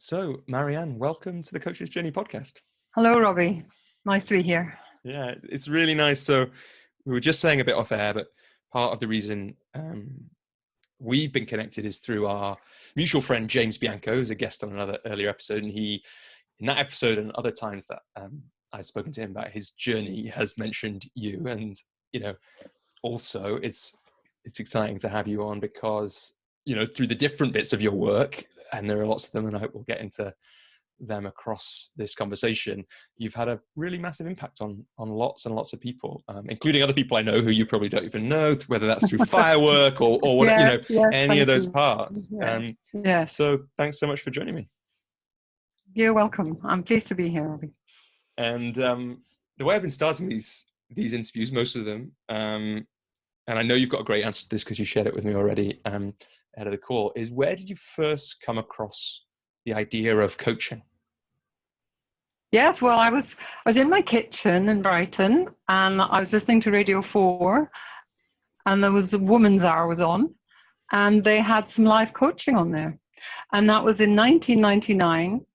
So, Marianne, welcome to the Coach's Journey podcast. Hello, Robbie. Nice to be here. Yeah, it's really nice. So, we were just saying a bit off air, but part of the reason we've been connected is through our mutual friend, James Bianco, who's a guest on another earlier episode. And he, in that episode and other times that I've spoken to him about his journey, has mentioned you. And, also it's exciting to have you on because, through the different bits of your work, and there are lots of them, and I hope we'll get into them across this conversation, you've had a really massive impact on lots and lots of people, including other people I know who you probably don't even know, whether that's through Firework or what, any of those parts. So thanks so much for joining me. You're welcome. I'm pleased to be here, Robbie. And the way I've been starting these interviews, most of them, and I know you've got a great answer to this because you shared it with me already ahead of the call, is where did you first come across the idea of coaching? Yes, well, I was in my kitchen in Brighton, and I was listening to Radio 4, and there was a Woman's Hour was on, and they had some live coaching on there. And that was in 1999,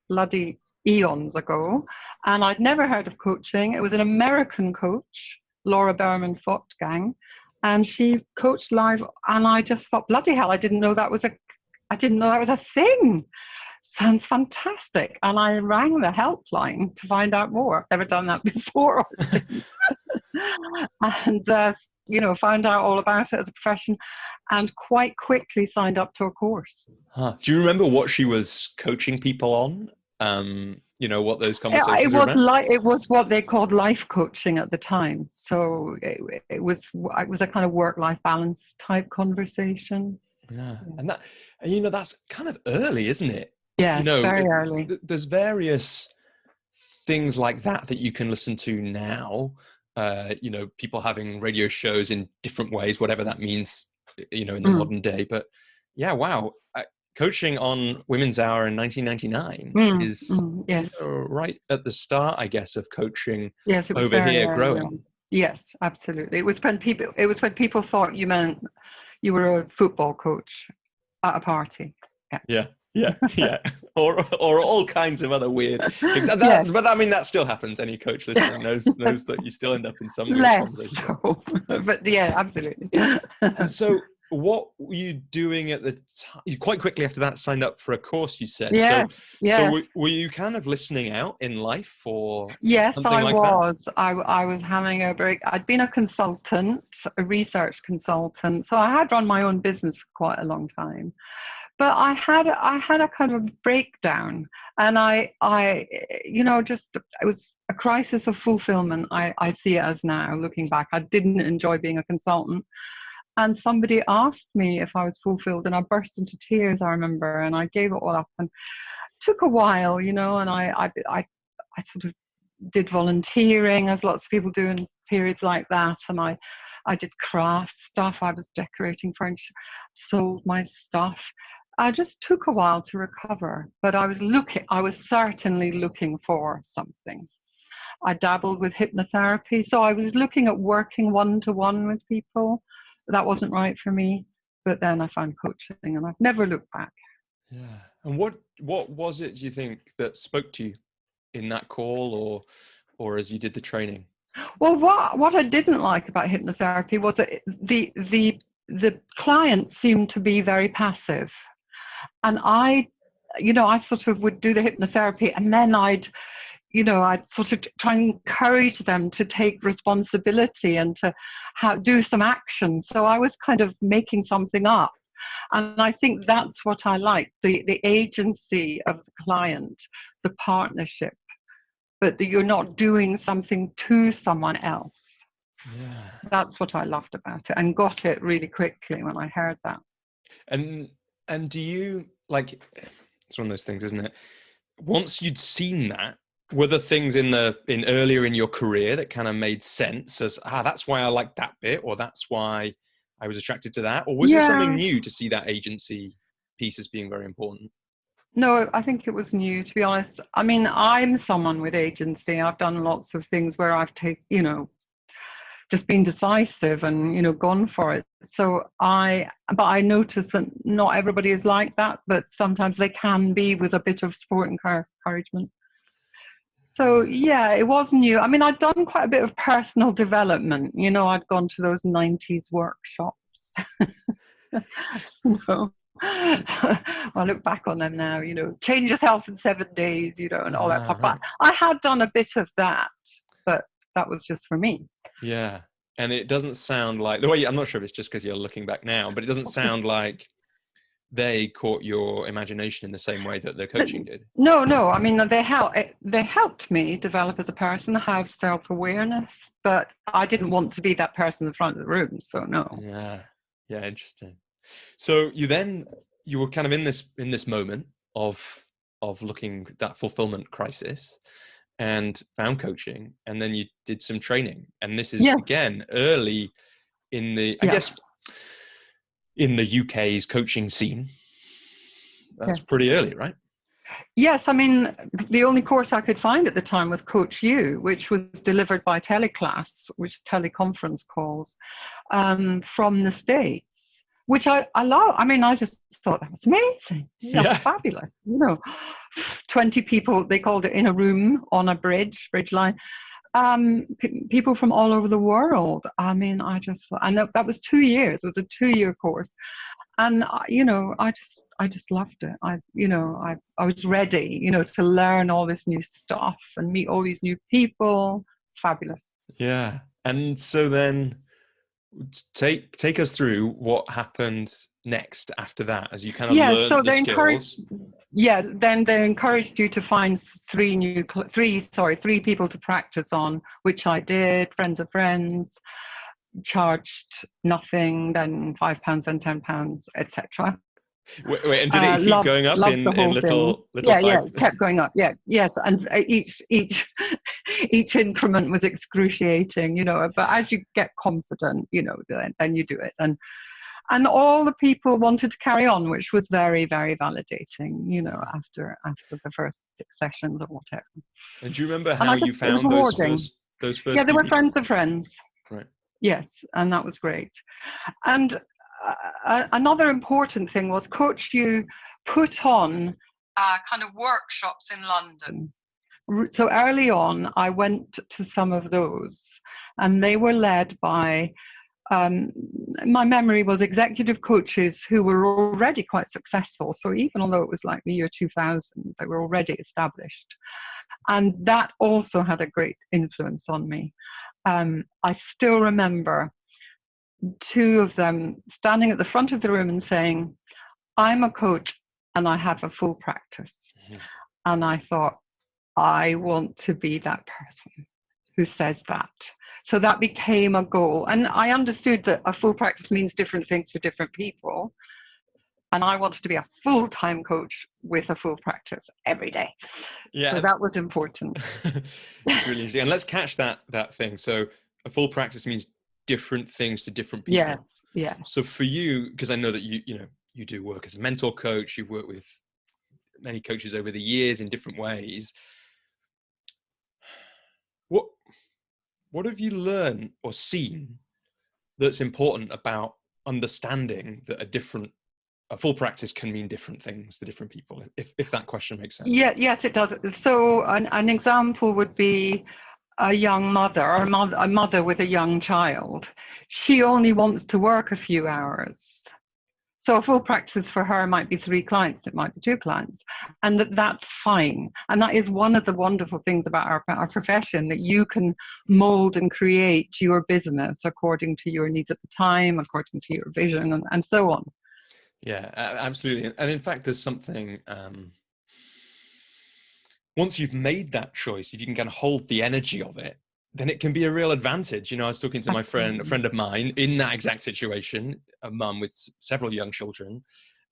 bloody eons ago, and I'd never heard of coaching. It was an American coach, Laura Berman-Fotgang, and she coached live, and I just thought, bloody hell, I didn't know that was a thing. Sounds fantastic. And I rang the helpline to find out more. I've never done that before or since. And found out all about it as a profession, and quite quickly signed up to a course. Do you remember what she was coaching people on? What those conversations were about? It was what they called life coaching at the time. So it was a kind of work-life balance type conversation. Yeah. And that's kind of early, isn't it? Yeah, very early. There's various things like that you can listen to now. People having radio shows in different ways, whatever that means, in the modern day. But yeah, wow. Coaching on Women's Hour in 1999 is yes. Right at the start, I guess, of coaching. Yes, it was over here growing. Yes, absolutely. It was when people thought you meant you were a football coach at a party. Yeah. or all kinds of other weird things. But I mean, that still happens. Any coach listening knows that you still end up in some less so. But yeah, absolutely. And so, what were you doing at the time? You quite quickly after that signed up for a course, you said. Yes. So were you kind of listening out in life or Yes, something like that? I was having a break. I'd been a consultant, a research consultant. So I had run my own business for quite a long time. But I had a kind of breakdown, and it was a crisis of fulfillment. I see it as now, looking back. I didn't enjoy being a consultant. And somebody asked me if I was fulfilled, and I burst into tears, I remember, and I gave it all up. And it took a while, and I sort of did volunteering, as lots of people do in periods like that. And I did craft stuff. I was decorating furniture, sold my stuff. I just took a while to recover, but I was certainly looking for something. I dabbled with hypnotherapy, so I was looking at working one-to-one with people. That wasn't right for me, but then I found coaching, and I've never looked back. Yeah. And what was it, do you think, that spoke to you in that call or as you did the training? Well, what I didn't like about hypnotherapy was that the client seemed to be very passive. And I sort of would do the hypnotherapy, and then I'd sort of try and encourage them to take responsibility and to do some action. So I was kind of making something up. And I think that's what I like, the agency of the client, the partnership, but that you're not doing something to someone else. Yeah. That's what I loved about it, and got it really quickly when I heard that. And do you, it's one of those things, isn't it? Once you'd seen that, were there things in earlier in your career that kind of made sense as, that's why I like that bit, or that's why I was attracted to that? Or was it something new to see that agency piece as being very important? No, I think it was new, to be honest. I mean, I'm someone with agency. I've done lots of things where I've just been decisive and, you know, gone for it. But I notice that not everybody is like that, but sometimes they can be with a bit of support and encouragement. So yeah, it was new. I mean, I'd done quite a bit of personal development. You know, I'd gone to those 90s workshops. So, I look back on them now, you know, change yourself in 7 days, you know, and all that stuff. Right. But I had done a bit of that, but that was just for me. Yeah. And it doesn't sound like the way, I'm not sure if it's just because you're looking back now, but it doesn't sound like they caught your imagination in the same way that the coaching did. No. I mean, they helped me develop as a person, have self-awareness, but I didn't want to be that person in the front of the room. So no. Yeah. Yeah. Interesting. So you were kind of in this moment of looking at that fulfillment crisis and found coaching, and then you did some training. And this is again early in the, I guess, in the UK's coaching scene. That's pretty early, right? Yes, I mean, the only course I could find at the time was Coach U, which was delivered by teleclass, which is teleconference calls, from the States, which I love. I mean, I just thought that was amazing. That was fabulous. You know, 20 people, they called it, in a room on a bridge line. People from all over the world. I mean, I know that was 2 years. It was a 2-year course. And, you know, I just loved it. I was ready, you know, to learn all this new stuff and meet all these new people. It's fabulous. Yeah. And so then take us through what happened next after that, as you kind of learned so the skills. Then they encouraged you to find three people to practice on, which I did, friends of friends, charged nothing, then £5, then £10, etc. Wait, and did it keep going up in little it kept going up. Yes, and each increment was excruciating, you know, but as you get confident, you know, then you do it, and all the people wanted to carry on, which was very, very validating, you know, after the first 6 sessions or whatever. And do you remember how you found those first? Yeah, they were friends of friends. Right. Yes, and that was great. And another important thing was Coach U put on kind of workshops in London. So early on, I went to some of those, and they were led by, my memory was, executive coaches who were already quite successful. So even although it was like the year 2000, they were already established. And that also had a great influence on me. I still remember 2 of them standing at the front of the room and saying, I'm a coach and I have a full practice. Mm-hmm. And I thought, I want to be that person who says that. So that became a goal. And I understood that a full practice means different things for different people. And I wanted to be a full-time coach with a full practice every day. Yeah. So that was important. It's really interesting. And let's catch that thing. So a full practice means different things to different people. Yeah. So for you, because I know that you do work as a mentor coach, you've worked with many coaches over the years in different ways. What have you learned or seen that's important about understanding that a full practice can mean different things to different people, if that question makes sense? Yes, it does. So an example would be a young mother, or a mother with a young child. She only wants to work a few hours. So a full practice for her might be 3 clients, it might be 2 clients, and that's fine. And that is one of the wonderful things about our profession, that you can mold and create your business according to your needs at the time, according to your vision, and so on. Yeah, absolutely. And in fact, there's something, once you've made that choice, if you can kind of hold the energy of it, then it can be a real advantage. You know, I was talking to a friend of mine in that exact situation, a mum with several young children.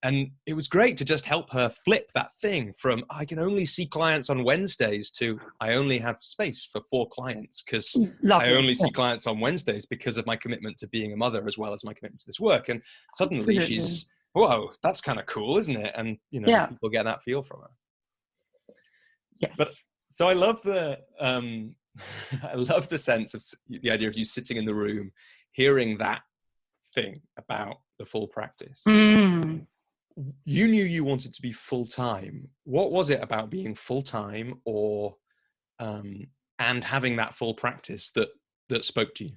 And it was great to just help her flip that thing from, I can only see clients on Wednesdays, to I only have space for 4 clients because I only see clients on Wednesdays because of my commitment to being a mother, as well as my commitment to this work. And suddenly she's, whoa, that's kind of cool, isn't it? And, you know, people get that feel from her. Yes. But so I love I love the sense of the idea of you sitting in the room, hearing that thing about the full practice. Mm. You knew you wanted to be full-time. What was it about being full-time or and having that full practice that spoke to you?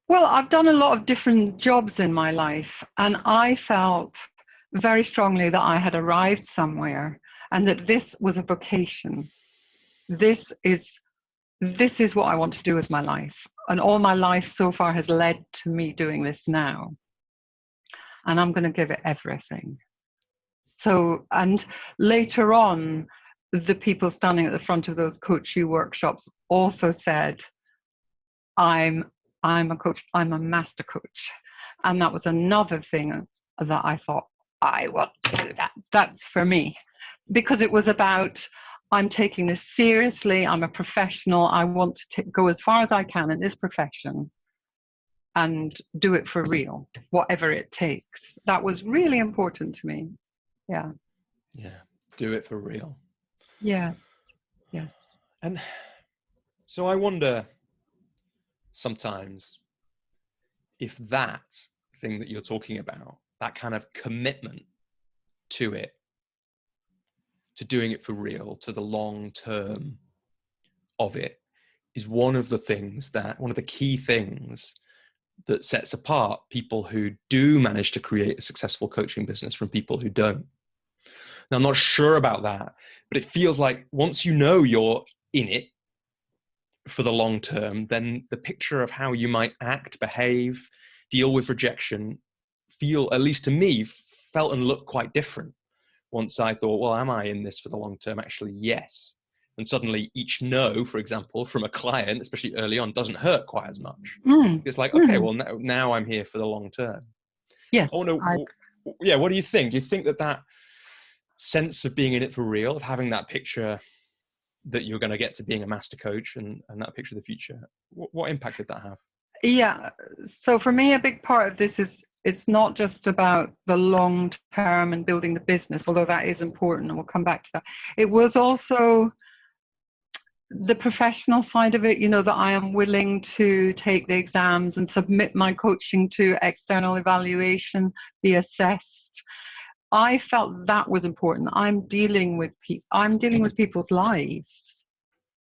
Well, I've done a lot of different jobs in my life, and I felt very strongly that I had arrived somewhere and that this was a vocation. This is what I want to do with my life. And all my life so far has led to me doing this now. And I'm going to give it everything. So, and later on, the people standing at the front of those Coach You workshops also said, I'm a coach, I'm a master coach. And that was another thing that I thought, I want to do that. That's for me. Because it was about, I'm taking this seriously, I'm a professional, I want to go as far as I can in this profession and do it for real, whatever it takes. That was really important to me. Yeah. Yeah. Do it for real. Yes. Yes. And so I wonder sometimes if that thing that you're talking about, that kind of commitment to it, to doing it for real, to the long term of it, is one of the key things that sets apart people who do manage to create a successful coaching business from people who don't. Now, I'm not sure about that, but it feels like once you know you're in it for the long term, then the picture of how you might act, behave, deal with rejection, at least to me, felt and looked quite different. Once I thought, well, am I in this for the long term? Actually, yes. And suddenly each no, for example, from a client, especially early on, doesn't hurt quite as much. It's like, okay, well, now I'm here for the long term. Yes. What do you think? Do you think that sense of being in it for real, of having that picture that you're going to get to being a master coach and that picture of the future, what impact did that have? Yeah. So for me, a big part of this is it's not just about the long term and building the business, although that is important and we'll come back to that. It was also the professional side of it, that I am willing to take the exams and submit my coaching to external evaluation, be assessed. I felt that was important. I'm dealing with people's lives.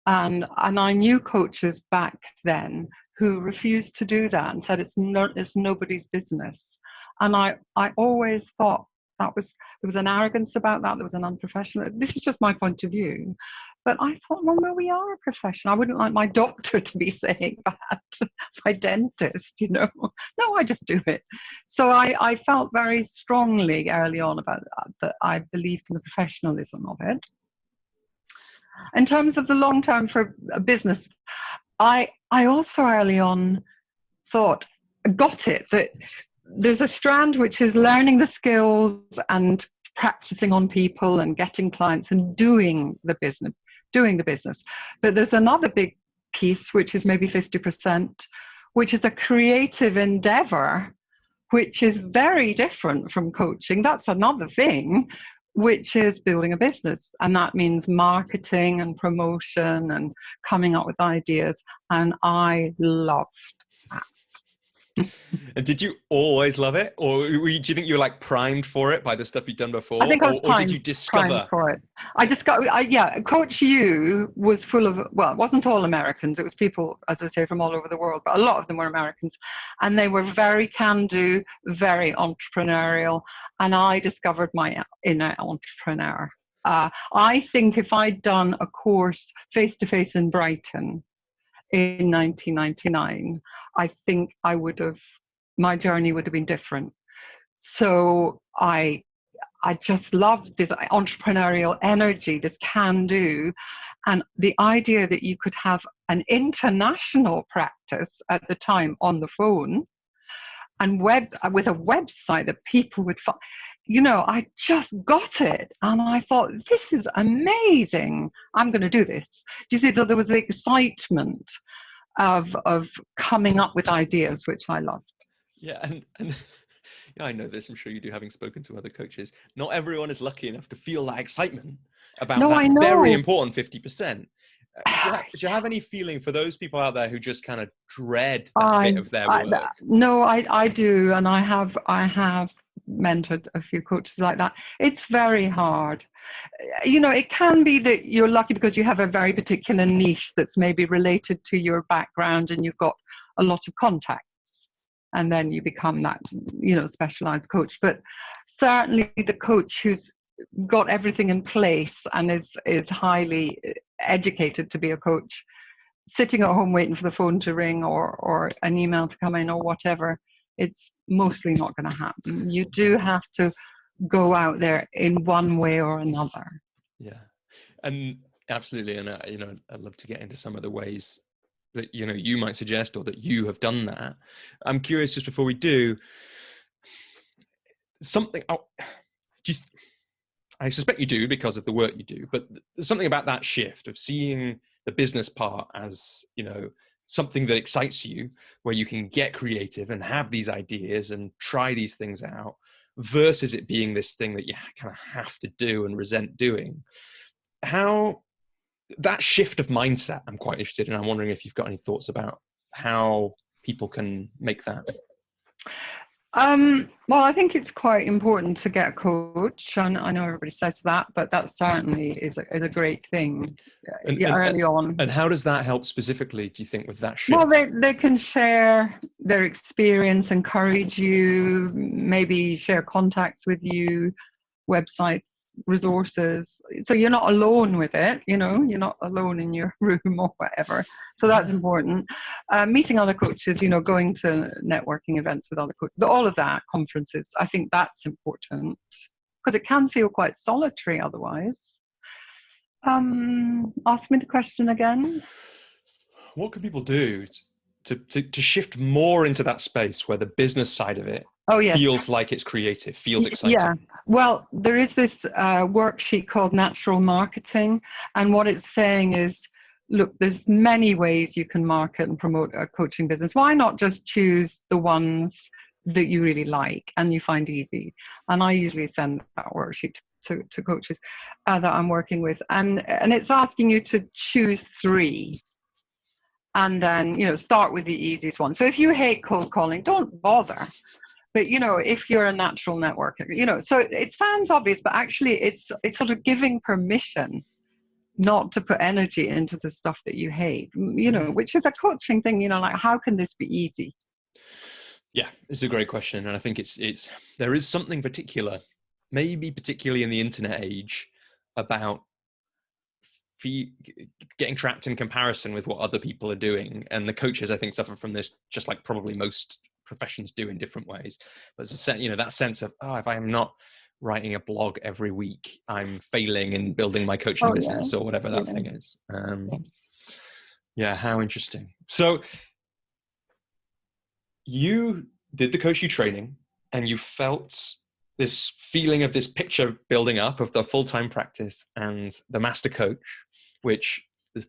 And I knew coaches back then who refused to do that and said it's nobody's business. And I always thought there was an arrogance about that. There was an unprofessional. This is just my point of view. But I thought, well, no, we are a profession. I wouldn't like my doctor to be saying that. It's my dentist, No, I just do it. So I felt very strongly early on about that I believed in the professionalism of it. In terms of the long term for a business, I also early on got it, that there's a strand which is learning the skills and practicing on people and getting clients and doing the business. But there's another big piece, which is maybe 50%, which is a creative endeavor, which is very different from coaching. That's another thing, which is building a business. And that means marketing and promotion and coming up with ideas. And I loved that. And did you always love it? Or do you think you were like primed for it by the stuff you'd done before? I think I was or did you discover? primed for it. Coach U was full of, well, it wasn't all Americans. It was people, as I say, from all over the world, but a lot of them were Americans. And they were very can-do, very entrepreneurial. And I discovered my inner entrepreneur. I think if I'd done a course face-to-face in Brighton in 1999, I think my journey would have been different. So I just loved this entrepreneurial energy, this can-do, and the idea that you could have an international practice at the time on the phone and with a website that people would find. I just got it. And I thought, this is amazing. I'm going to do this. Do you see, so there was the excitement of coming up with ideas, which I loved. Yeah, and I know this, I'm sure you do, having spoken to other coaches. Not everyone is lucky enough to feel that excitement about that very important 50%. Do you have any feeling for those people out there who just kind of dread that bit of their work? No, I do, and I have mentored a few coaches like that. It's very hard. You know, it can be that you're lucky because you have a very particular niche that's maybe related to your background, and you've got a lot of contacts, and then you become that, you know, specialized coach. But certainly the coach who's got everything in place and is highly educated to be a coach, sitting at home waiting for the phone to ring or an email to come in or whatever, it's mostly not going to happen. You do have to go out there in one way or another. Yeah, and absolutely. And you know, I'd love to get into some of the ways that, you know, you might suggest or that you have done that. I'm curious, just before we do, something. I suspect you do because of the work you do, but there's something about that shift of seeing the business part as, you know, something that excites you, where you can get creative and have these ideas and try these things out, versus it being this thing that you kind of have to do and resent doing. How that shift of mindset, I'm quite interested in. I'm wondering if you've got any thoughts about how people can make that. Well, I think it's quite important to get a coach, and I know everybody says that, but that certainly is a great thing early on. And how does that help specifically, do you think, with that shift? Well, they can share their experience, encourage you, maybe share contacts with you, websites, resources, so you're not alone with it, you know, you're not alone in your room or whatever. So that's important. Meeting other coaches, you know, going to networking events with other coaches, all of that, conferences, I think that's important, because it can feel quite solitary otherwise. Ask me the question again. What can people do to shift more into that space where the business side of it feels like it's creative, feels exciting? Yeah, well, there is this worksheet called Natural Marketing, and what it's saying is, look, there's many ways you can market and promote a coaching business. Why not just choose the ones that you really like and you find easy? And I usually send that worksheet to coaches that I'm working with, and it's asking you to choose 3. And then, you know, start with the easiest one. So if you hate cold calling, don't bother. But, you know, if you're a natural networker, you know, so it sounds obvious, but actually it's sort of giving permission not to put energy into the stuff that you hate, you know, which is a coaching thing, you know, like, how can this be easy? Yeah, it's a great question. And I think there is something particular, maybe particularly in the internet age, about getting trapped in comparison with what other people are doing. And the coaches, I think, suffer from this, just like probably most professions do in different ways. But it's you know, that sense of, if I am not writing a blog every week, I'm failing in building my coaching business or whatever that thing is. Yeah, how interesting. So you did the coaching training and you felt this feeling of this picture building up of the full-time practice and the master coach, which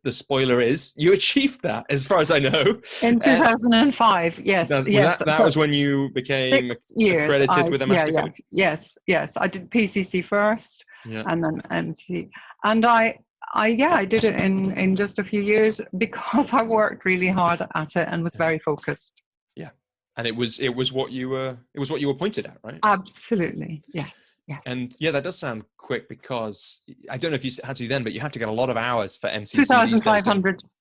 the spoiler is you achieved that, as far as I know. In 2005, yes. That was when you became accredited with a master coach? Yes. I did PCC first and then MC. And I did it in just a few years because I worked really hard at it and was very focused. Yeah. And it was what you were pointed at, right? Absolutely. Yes. And that does sound quick, because I don't know if you had to then, but you have to get a lot of hours for MCC.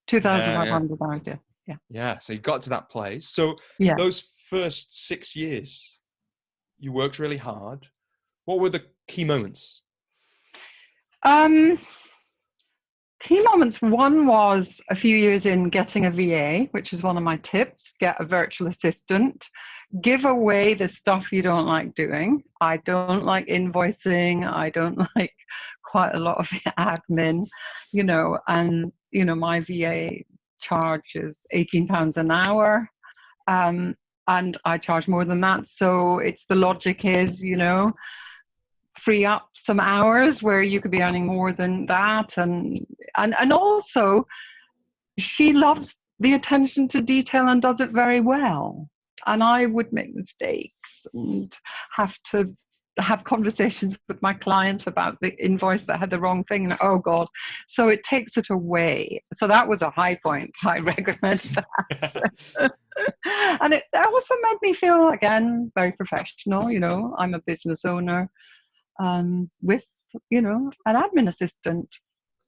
2,500 hours, yeah. Yeah, so you got to that place. So those first 6 years, you worked really hard. What were the key moments? Key moments, one was a few years in getting a VA, which is one of my tips. Get a virtual assistant. Give away the stuff you don't like doing. I don't like invoicing. I don't like quite a lot of admin, you know, and, you know, my VA charge is £18 an hour. And I charge more than that. So the logic is, you know, free up some hours where you could be earning more than that. And also she loves the attention to detail and does it very well. And I would make mistakes and have to have conversations with my client about the invoice that had the wrong thing. And, oh God. So it takes it away. So that was a high point. I recommend that. And it also made me feel, again, very professional. You know, I'm a business owner with, you know, an admin assistant.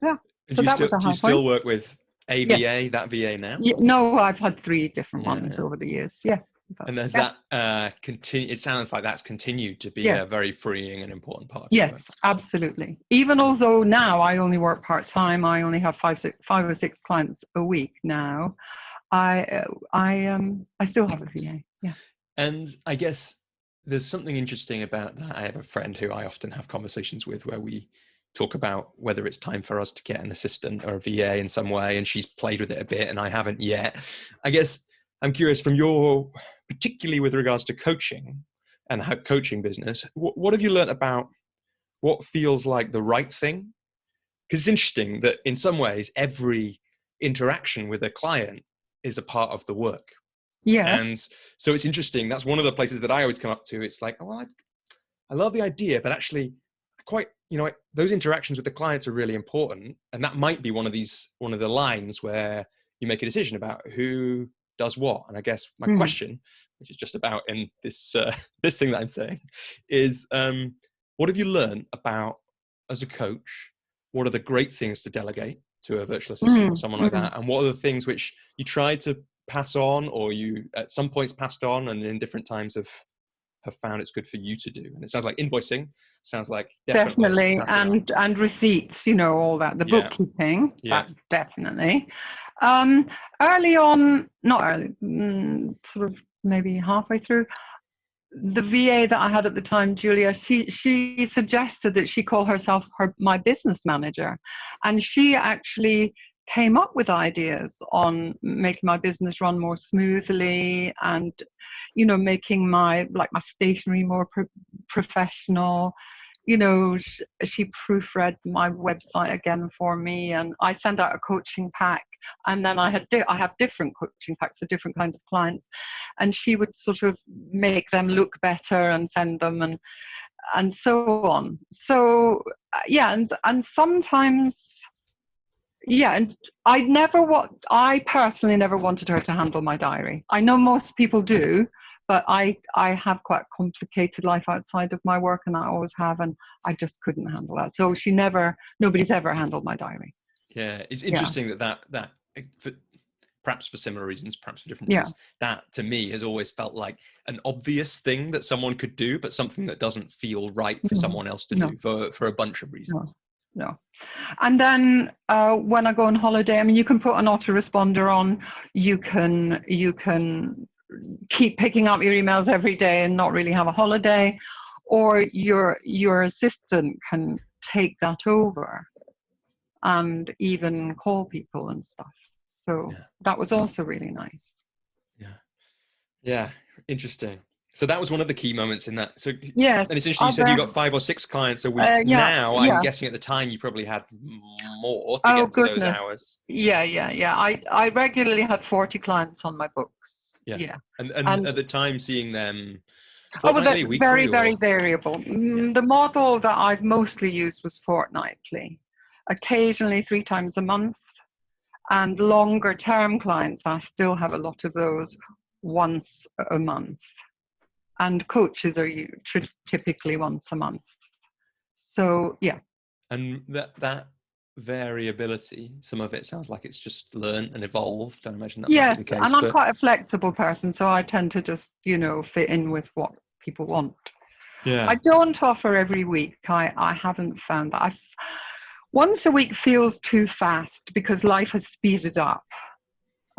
Yeah. So that was a high point. Do you still work with a VA, yes. That VA now? Yeah, no, I've had 3 different ones over the years. Yeah. And there's that continue. It sounds like that's continued to be a very freeing and important part of your work. Absolutely. Even although now I only work part-time, I only have 5 or 6 clients a week now. I still have a VA. Yeah. And I guess there's something interesting about that. I have a friend who I often have conversations with where we talk about whether it's time for us to get an assistant or a VA in some way, and she's played with it a bit and I haven't yet. I guess I'm curious from your, particularly with regards to coaching and how coaching business, what have you learned about what feels like the right thing? Because it's interesting that in some ways, every interaction with a client is a part of the work. Yes. And so it's interesting. That's one of the places that I always come up to. It's like, oh, well, I love the idea, but actually quite, you know, those interactions with the clients are really important. And that might be one of the lines where you make a decision about who does what. And I guess my question, which is just about in this this thing that I'm saying, is what have you learned about, as a coach, what are the great things to delegate to a virtual assistant or someone like that, and what are the things which you try to pass on, or you at some points passed on and in different times have found it's good for you to do? And it sounds like invoicing, sounds like definitely and receipts, you know, all that, the bookkeeping, that definitely. Early on, not early, sort of maybe halfway through, the VA that I had at the time, Julia, she suggested that she call herself my business manager, and she actually came up with ideas on making my business run more smoothly, and, you know, making my stationery more professional. You know, she proofread my website again for me, and I send out a coaching pack, and then I have different coaching packs for different kinds of clients, and she would sort of make them look better and send them, and so on. So and sometimes. Yeah, and I personally never wanted her to handle my diary. I know most people do, but I have quite a complicated life outside of my work, and I always have, and I just couldn't handle that. So nobody's ever handled my diary. Yeah, it's interesting that perhaps for similar reasons, perhaps for different reasons, that to me has always felt like an obvious thing that someone could do, but something that doesn't feel right for someone else to do for a bunch of reasons. No. And then when I go on holiday, I mean, you can put an autoresponder on. You can keep picking up your emails every day and not really have a holiday, or your assistant can take that over and even call people and stuff. So that was also really nice. Yeah, interesting. So that was one of the key moments in that. So yes, and it's interesting. You said you got 5 or 6 clients a week. Now I'm guessing at the time you probably had more to get to those hours. Yeah. I regularly had 40 clients on my books. Yeah. And at the time, seeing them. Well, that's very, very variable. The model that I've mostly used was fortnightly, occasionally 3 times a month, and longer term clients, I still have a lot of those, once a month. And coaches are typically once a month. So, yeah. And that variability, some of it sounds like it's just learned and evolved. I imagine that might be the case. And I'm quite a flexible person, so I tend to just, you know, fit in with what people want. Yeah. I don't offer every week. I haven't found that. Once a week feels too fast because life has speeded up.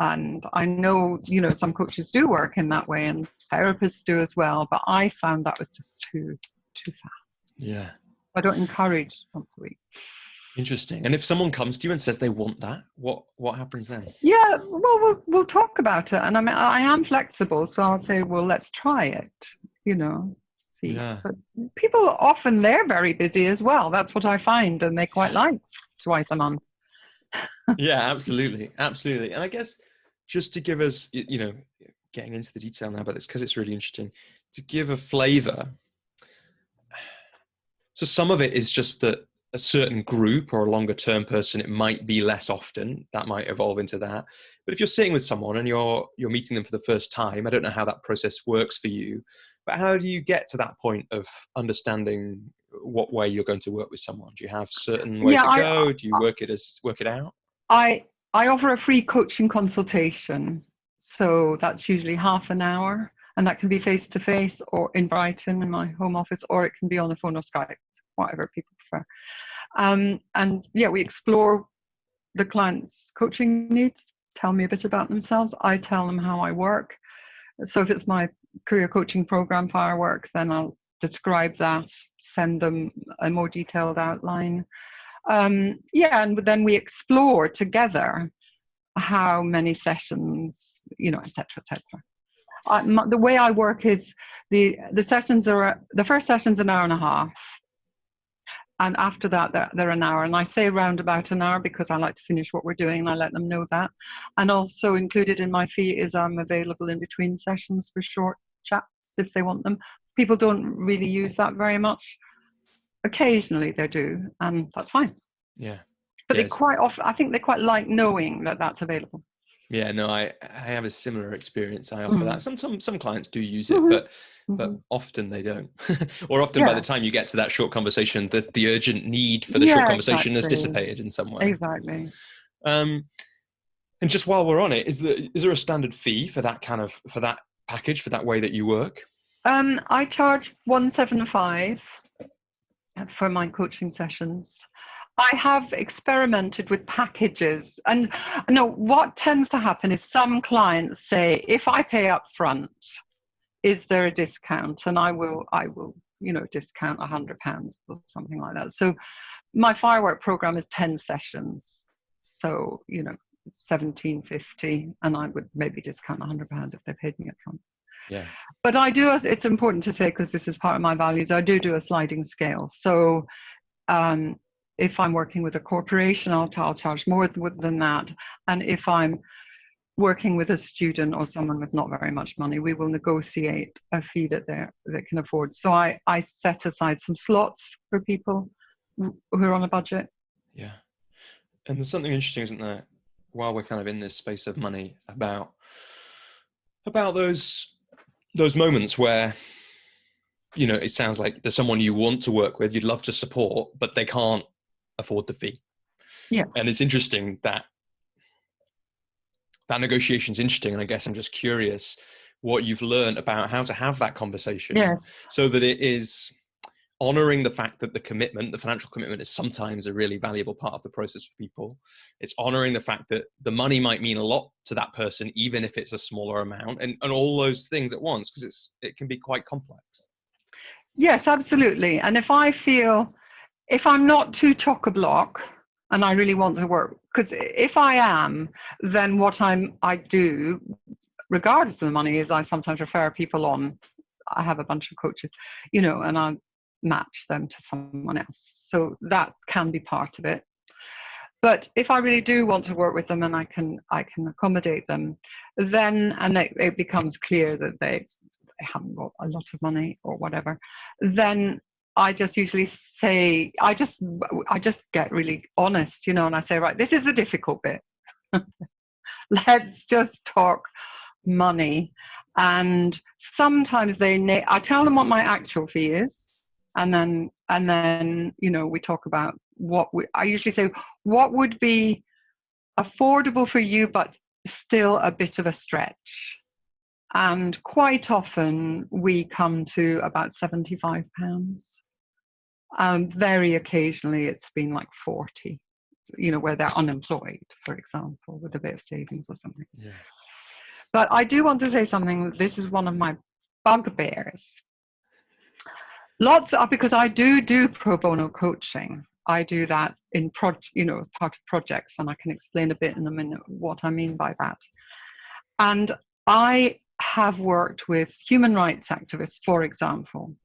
And I know, you know, some coaches do work in that way, and therapists do as well. But I found that was just too fast. Yeah. I don't encourage once a week. Interesting. And if someone comes to you and says they want that, what happens then? Yeah, well, we'll talk about it. And I mean, I am flexible, so I'll say, well, let's try it. You know, see. Yeah. But people often, they're very busy as well. That's what I find, and they quite like twice a month. Yeah, absolutely. And I guess just to give us, you know, getting into the detail now about this, because it's really interesting, to give a flavor, So some of it is just that a certain group or a longer term person, it might be less often. That might evolve into that. But if you're sitting with someone and you're meeting them for the first time, I don't know how that process works for you, but how do you get to that point of understanding what way you're going to work with someone? Do you have certain ways Yeah, to go? Do you work it out? I offer a free coaching consultation. So that's usually half an hour, and that can be face to face or in Brighton in my home office, or it can be on the phone or Skype, whatever people prefer. And yeah, we explore the client's coaching needs, tell me a bit about themselves. I tell them how I work. So if it's my career coaching program, Firework, then I'll describe that, send them a more detailed outline. Yeah, and then we explore together how many sessions, you know, etc., etc. The way I work is the sessions are, the first session's an hour and a half, and after that they're an hour, and I say round about an hour because I like to finish what we're doing and I let them know that. And also included in my fee is I'm available in between sessions for short chats if they want them. People don't really use that very much. Occasionally they do, and that's fine. Yeah. But they quite often, I think they quite like knowing that that's available. Yeah, no, I have a similar experience. I offer that. Some clients do use it, but often they don't. Or often by the time you get to that short conversation, the urgent need for the short conversation has dissipated in some way. Exactly. And just while we're on it, is there a standard fee for that for that package, for that way that you work? I charge $175 for my coaching sessions. I have experimented with packages, and no, what tends to happen is some clients say, if I pay up front, is there a discount? And I will, you know, discount £100 or something like that. So my Firework program is 10 sessions. So, you know, it's $17.50, and I would maybe discount £100 if they paid me up front. Yeah. But I do, it's important to say, because this is part of my values, I do a sliding scale. So, if I'm working with a corporation, I'll charge more than that. And if I'm working with a student or someone with not very much money, we will negotiate a fee that they can afford. So I set aside some slots for people who are on a budget. Yeah. And there's something interesting, isn't there, while we're kind of in this space of money, about those moments where, you know, it sounds like there's someone you want to work with, you'd love to support, but they can't afford the fee. Yeah. And it's interesting that negotiation is interesting. And I guess I'm just curious what you've learned about how to have that conversation. Yes. So that it is honoring the fact that the financial commitment is sometimes a really valuable part of the process for people. It's honoring the fact that the money might mean a lot to that person, even if it's a smaller amount, and all those things at once, because it can be quite complex. Yes, absolutely. And if I'm not too chock-a-block and I really want to work, because if I am, then what I do, regardless of the money, is I sometimes refer people on. I have a bunch of coaches, you know, and I match them to someone else. So that can be part of it. But if I really do want to work with them and I can accommodate them, then, and it becomes clear that they haven't got a lot of money or whatever, then I just usually say, I just get really honest, you know, and I say, right, this is the difficult bit. Let's just talk money. And sometimes I tell them what my actual fee is, and then you know, we talk about I usually say, what would be affordable for you, but still a bit of a stretch. And quite often we come to about £75. Very occasionally it's been like 40, you know, where they're unemployed, for example, with a bit of savings or something. Yeah. But I do want to say something. This is one of my bugbears. Because I do pro bono coaching. I do that in part of projects, and I can explain a bit in a minute what I mean by that. And I have worked with human rights activists, for example,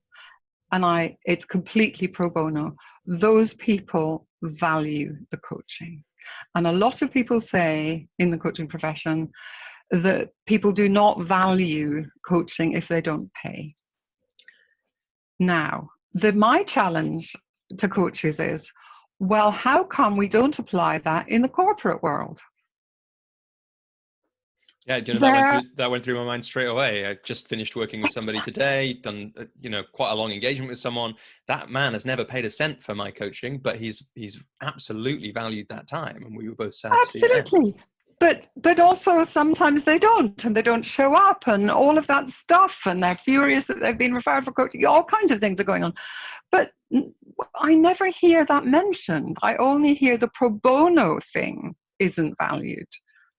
and it's completely pro bono. Those people value the coaching. And a lot of people say in the coaching profession that people do not value coaching if they don't pay. Now, my challenge to coaches is, well, how come we don't apply that in the corporate world? Yeah, that went through my mind straight away. I just finished working with somebody today, done quite a long engagement with someone. That man has never paid a cent for my coaching, but he's absolutely valued that time, and we were both sad to see it end. Absolutely. But also sometimes they don't, and they don't show up, and all of that stuff, and they're furious that they've been referred for coaching. All kinds of things are going on. But I never hear that mentioned. I only hear the pro bono thing isn't valued.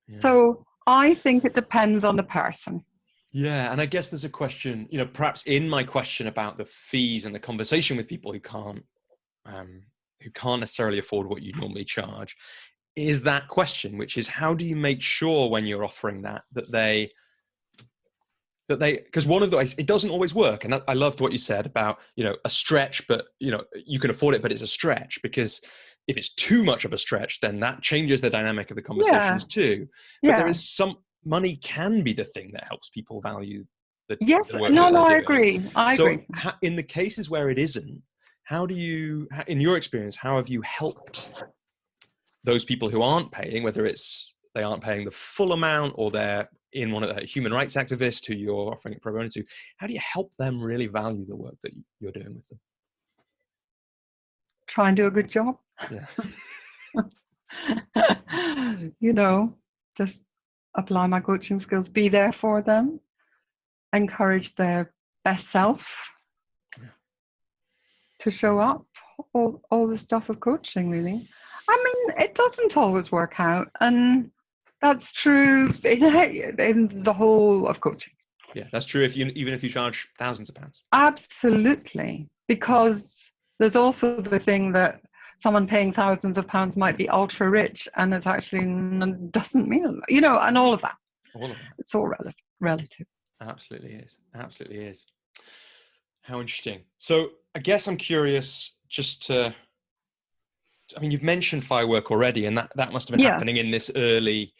Yeah. So I think it depends on the person. Yeah, and I guess there's a question, perhaps in my question about the fees and the conversation with people who can't necessarily afford what you normally charge, is that question, which is, how do you make sure when you're offering that they, because one of the ways, it doesn't always work. And I loved what you said about, a stretch, but you can afford it, but it's a stretch, because if it's too much of a stretch, then that changes the dynamic of the conversations too. But there is money can be the thing that helps people value the work. I agree. I agree. In the cases where it isn't, how do you, in your experience, how have you helped those people who aren't paying, whether it's they aren't paying the full amount or they're in one of the human rights activists who you're offering it pro bono to, how do you help them really value the work that you're doing with them? Try and do a good job. Yeah. Just apply my coaching skills, be there for them, encourage their best self to show up, all the stuff of coaching, really. I mean, it doesn't always work out, and that's true in the whole of coaching. Yeah, that's true even if you charge thousands of pounds. Absolutely, because there's also the thing that someone paying thousands of pounds might be ultra rich, and it actually doesn't mean, and all of that. It's all relative. Absolutely is. How interesting. So I guess I'm curious you've mentioned Firework already, and that must have been happening in this early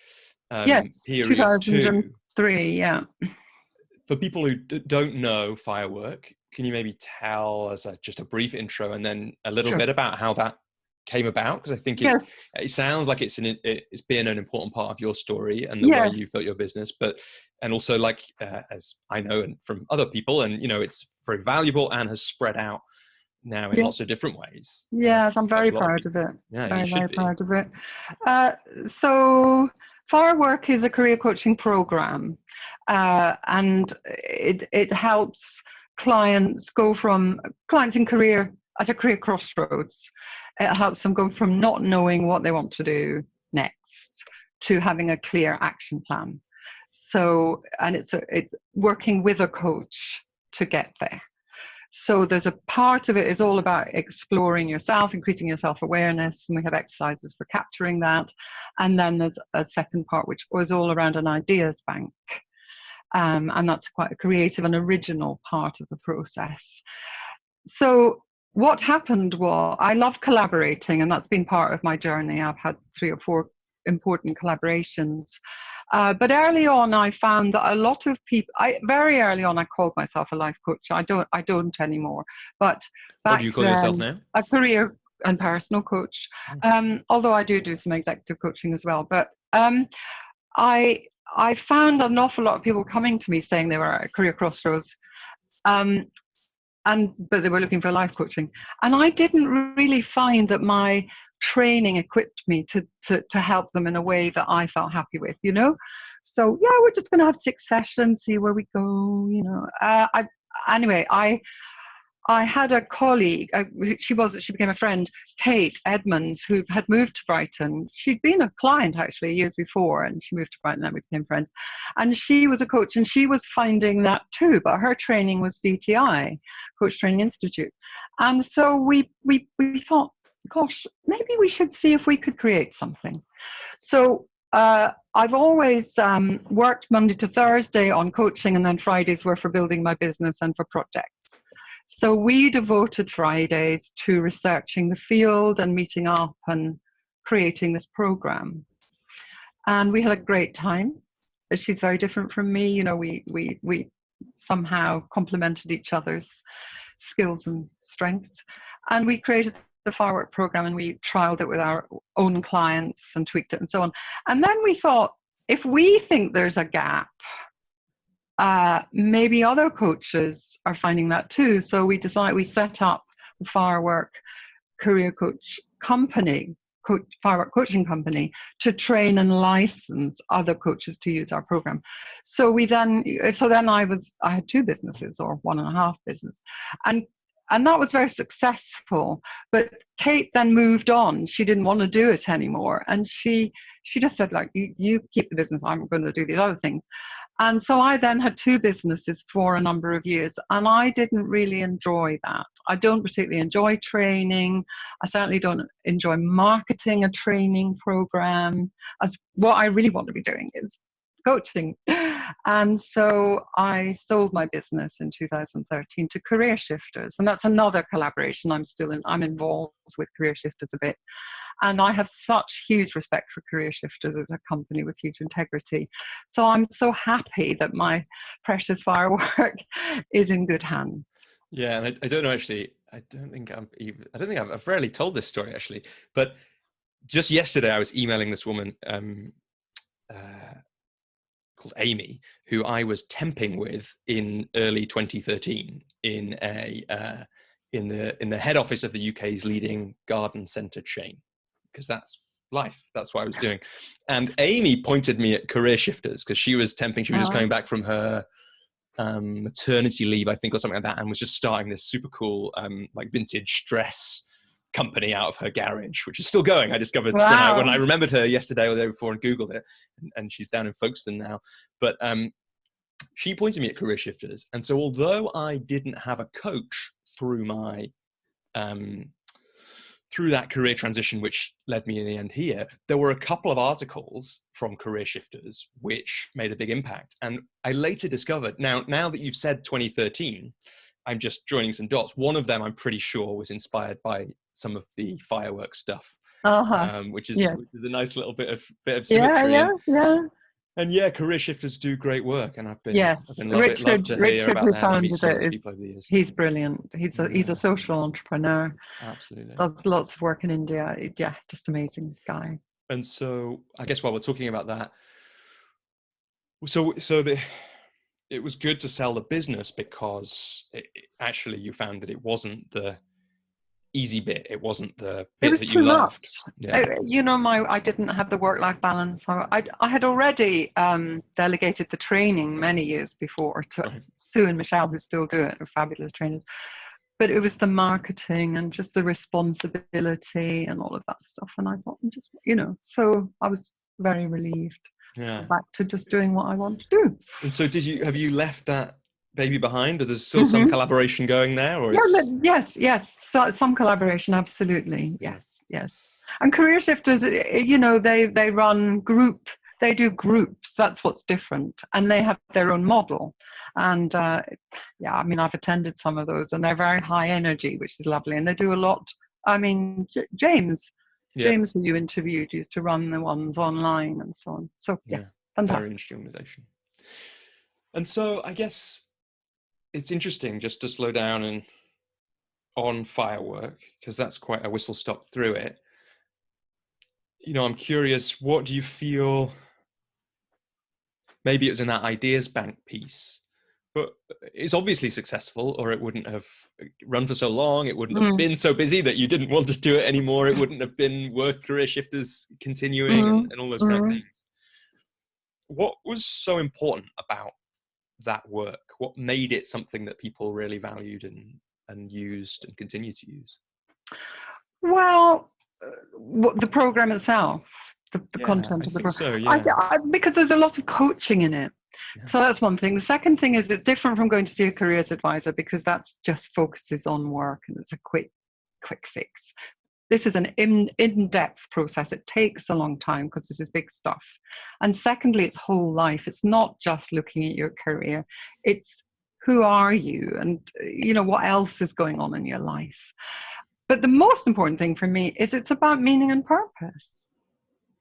period 2003, yeah. For people who don't know Firework, can you maybe tell us just a brief intro and then a little bit about how that came about? Because I think it sounds like it's been an important part of your story and the way you've built your business, and also as I know and from other people, and it's very valuable and has spread out now in lots of different ways. Yes, I'm very proud of it. Yeah, very proud of it. So Firework is a career coaching program, and it helps clients in career at a career crossroads. It helps them go from not knowing what they want to do next to having a clear action plan. So, and it's working with a coach to get there. So there's a part of it is all about exploring yourself, increasing your self-awareness, and we have exercises for capturing that. And then there's a second part which was all around an ideas bank. And that's quite a creative and original part of the process. So what happened was, I love collaborating, and that's been part of my journey. I've had 3 or 4 important collaborations. But early on, I found that a lot of people, very early on, I called myself a life coach. I don't anymore. But what do you call yourself now? A career and personal coach. Although I do some executive coaching as well. But I found an awful lot of people coming to me saying they were at a career crossroads, but they were looking for life coaching. And I didn't really find that my training equipped me to help them in a way that I felt happy with, So we're just going to have 6 sessions, see where we go, I had a colleague, she became a friend, Kate Edmonds, who had moved to Brighton. She'd been a client actually years before, and she moved to Brighton and we became friends. And she was a coach, and she was finding that too, but her training was CTI, Coach Training Institute. And so we thought, gosh, maybe we should see if we could create something. So I've always worked Monday to Thursday on coaching, and then Fridays were for building my business and for projects. So we devoted Fridays to researching the field and meeting up and creating this program. And we had a great time. She's very different from me. We somehow complemented each other's skills and strengths. And we created the Firework program, and we trialed it with our own clients and tweaked it and so on. And then we thought, if we think there's a gap, maybe other coaches are finding that too. So we set up the Firework Career Coach Company, Firework Coaching Company, to train and license other coaches to use our program. So then I had 2 businesses, or 1.5 business, and that was very successful. But Kate then moved on. She didn't want to do it anymore, and she just said, like, you keep the business, I'm going to do these other things. And so I then had 2 businesses for a number of years, and I didn't really enjoy that. I don't particularly enjoy training. I certainly don't enjoy marketing a training program. As what I really want to be doing is coaching. And so I sold my business in 2013 to Career Shifters, and that's another collaboration I'm involved with Career Shifters a bit. And I have such huge respect for Career Shifters as a company with huge integrity. So I'm so happy that my precious Firework is in good hands. Yeah, and I don't know, actually, I've rarely told this story, actually, but just yesterday I was emailing this woman called Amy, who I was temping with in early 2013 in the head office of the UK's leading garden centre chain, because that's life. That's what I was doing. And Amy pointed me at Career Shifters, because she was temping. She was just coming back from her maternity leave, I think, or something like that, and was just starting this super cool like vintage dress company out of her garage, which is still going. I discovered when I remembered her yesterday or the day before and Googled it, and she's down in Folkestone now. But she pointed me at Career Shifters. And so although I didn't have a coach through my through that career transition, which led me in the end here, there were a couple of articles from Career Shifters which made a big impact. And I later discovered, now that you've said 2013, I'm just joining some dots. One of them, I'm pretty sure, was inspired by some of the Firework stuff, which is a nice little bit of symmetry. Yeah. And yeah, Career Shifters do great work, and I've been Richard, to hear about who them and meet founded some of it, those people over the years. he's brilliant. He's a social entrepreneur. Absolutely. Does lots of work in India. Yeah, just amazing guy. And so I guess while we're talking about that, it was good to sell the business, because actually you found that it wasn't the easy bit. It wasn't the bit that you loved. Yeah. I didn't have the work-life balance. I had already delegated the training many years before to Sue and Michelle, who still do it, are fabulous trainers. But it was the marketing and just the responsibility and all of that stuff. And I thought, so I was very relieved. Yeah. Back to just doing what I want to do. And so have you left that baby behind, or there's still some collaboration going there? Or yes. So, some collaboration, absolutely. Yes. And Career Shifters, they run they do groups. That's what's different. And they have their own model. And I've attended some of those, and they're very high energy, which is lovely. And they do a lot. I mean, James, who you interviewed, used to run the ones online and so on. So fantastic. Very interesting organization. And so I guess it's interesting just to slow down on Firework, because that's quite a whistle stop through it. I'm curious, what do you feel? Maybe it was in that ideas bank piece, but it's obviously successful, or it wouldn't have run for so long. It wouldn't have been so busy that you didn't want to do it anymore. It wouldn't have been worth Career Shifters continuing and all those kind of things. What was so important about that work? What made it something that people really valued and used and continue to use? Well, the program itself, the content of the program. Because there's a lot of coaching in it. Yeah. So that's one thing. The second thing is it's different from going to see a careers advisor, because that's just focuses on work and it's a quick fix. This is an in-depth process. It takes a long time because this is big stuff. And secondly, it's whole life. It's not just looking at your career. It's who are you, and what else is going on in your life. But the most important thing for me is it's about meaning and purpose.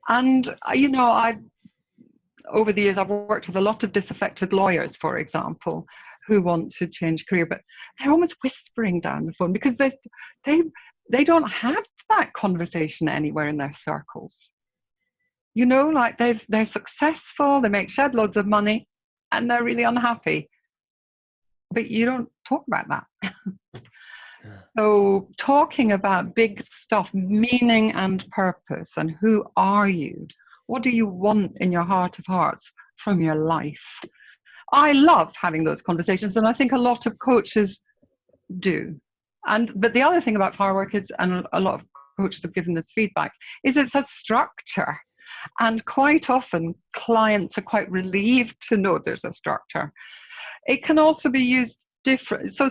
And over the years, I've worked with a lot of disaffected lawyers, for example, who want to change career, but they're almost whispering down the phone because they don't have that conversation anywhere in their circles. You know, like they're successful, they make shed loads of money, and they're really unhappy. But you don't talk about that. So talking about big stuff, meaning and purpose, and who are you? What do you want in your heart of hearts from your life? I love having those conversations, and I think a lot of coaches do. But the other thing about Firework is, and a lot of coaches have given this feedback, is it's a structure. And quite often clients are quite relieved to know there's a structure. It can also be used different. So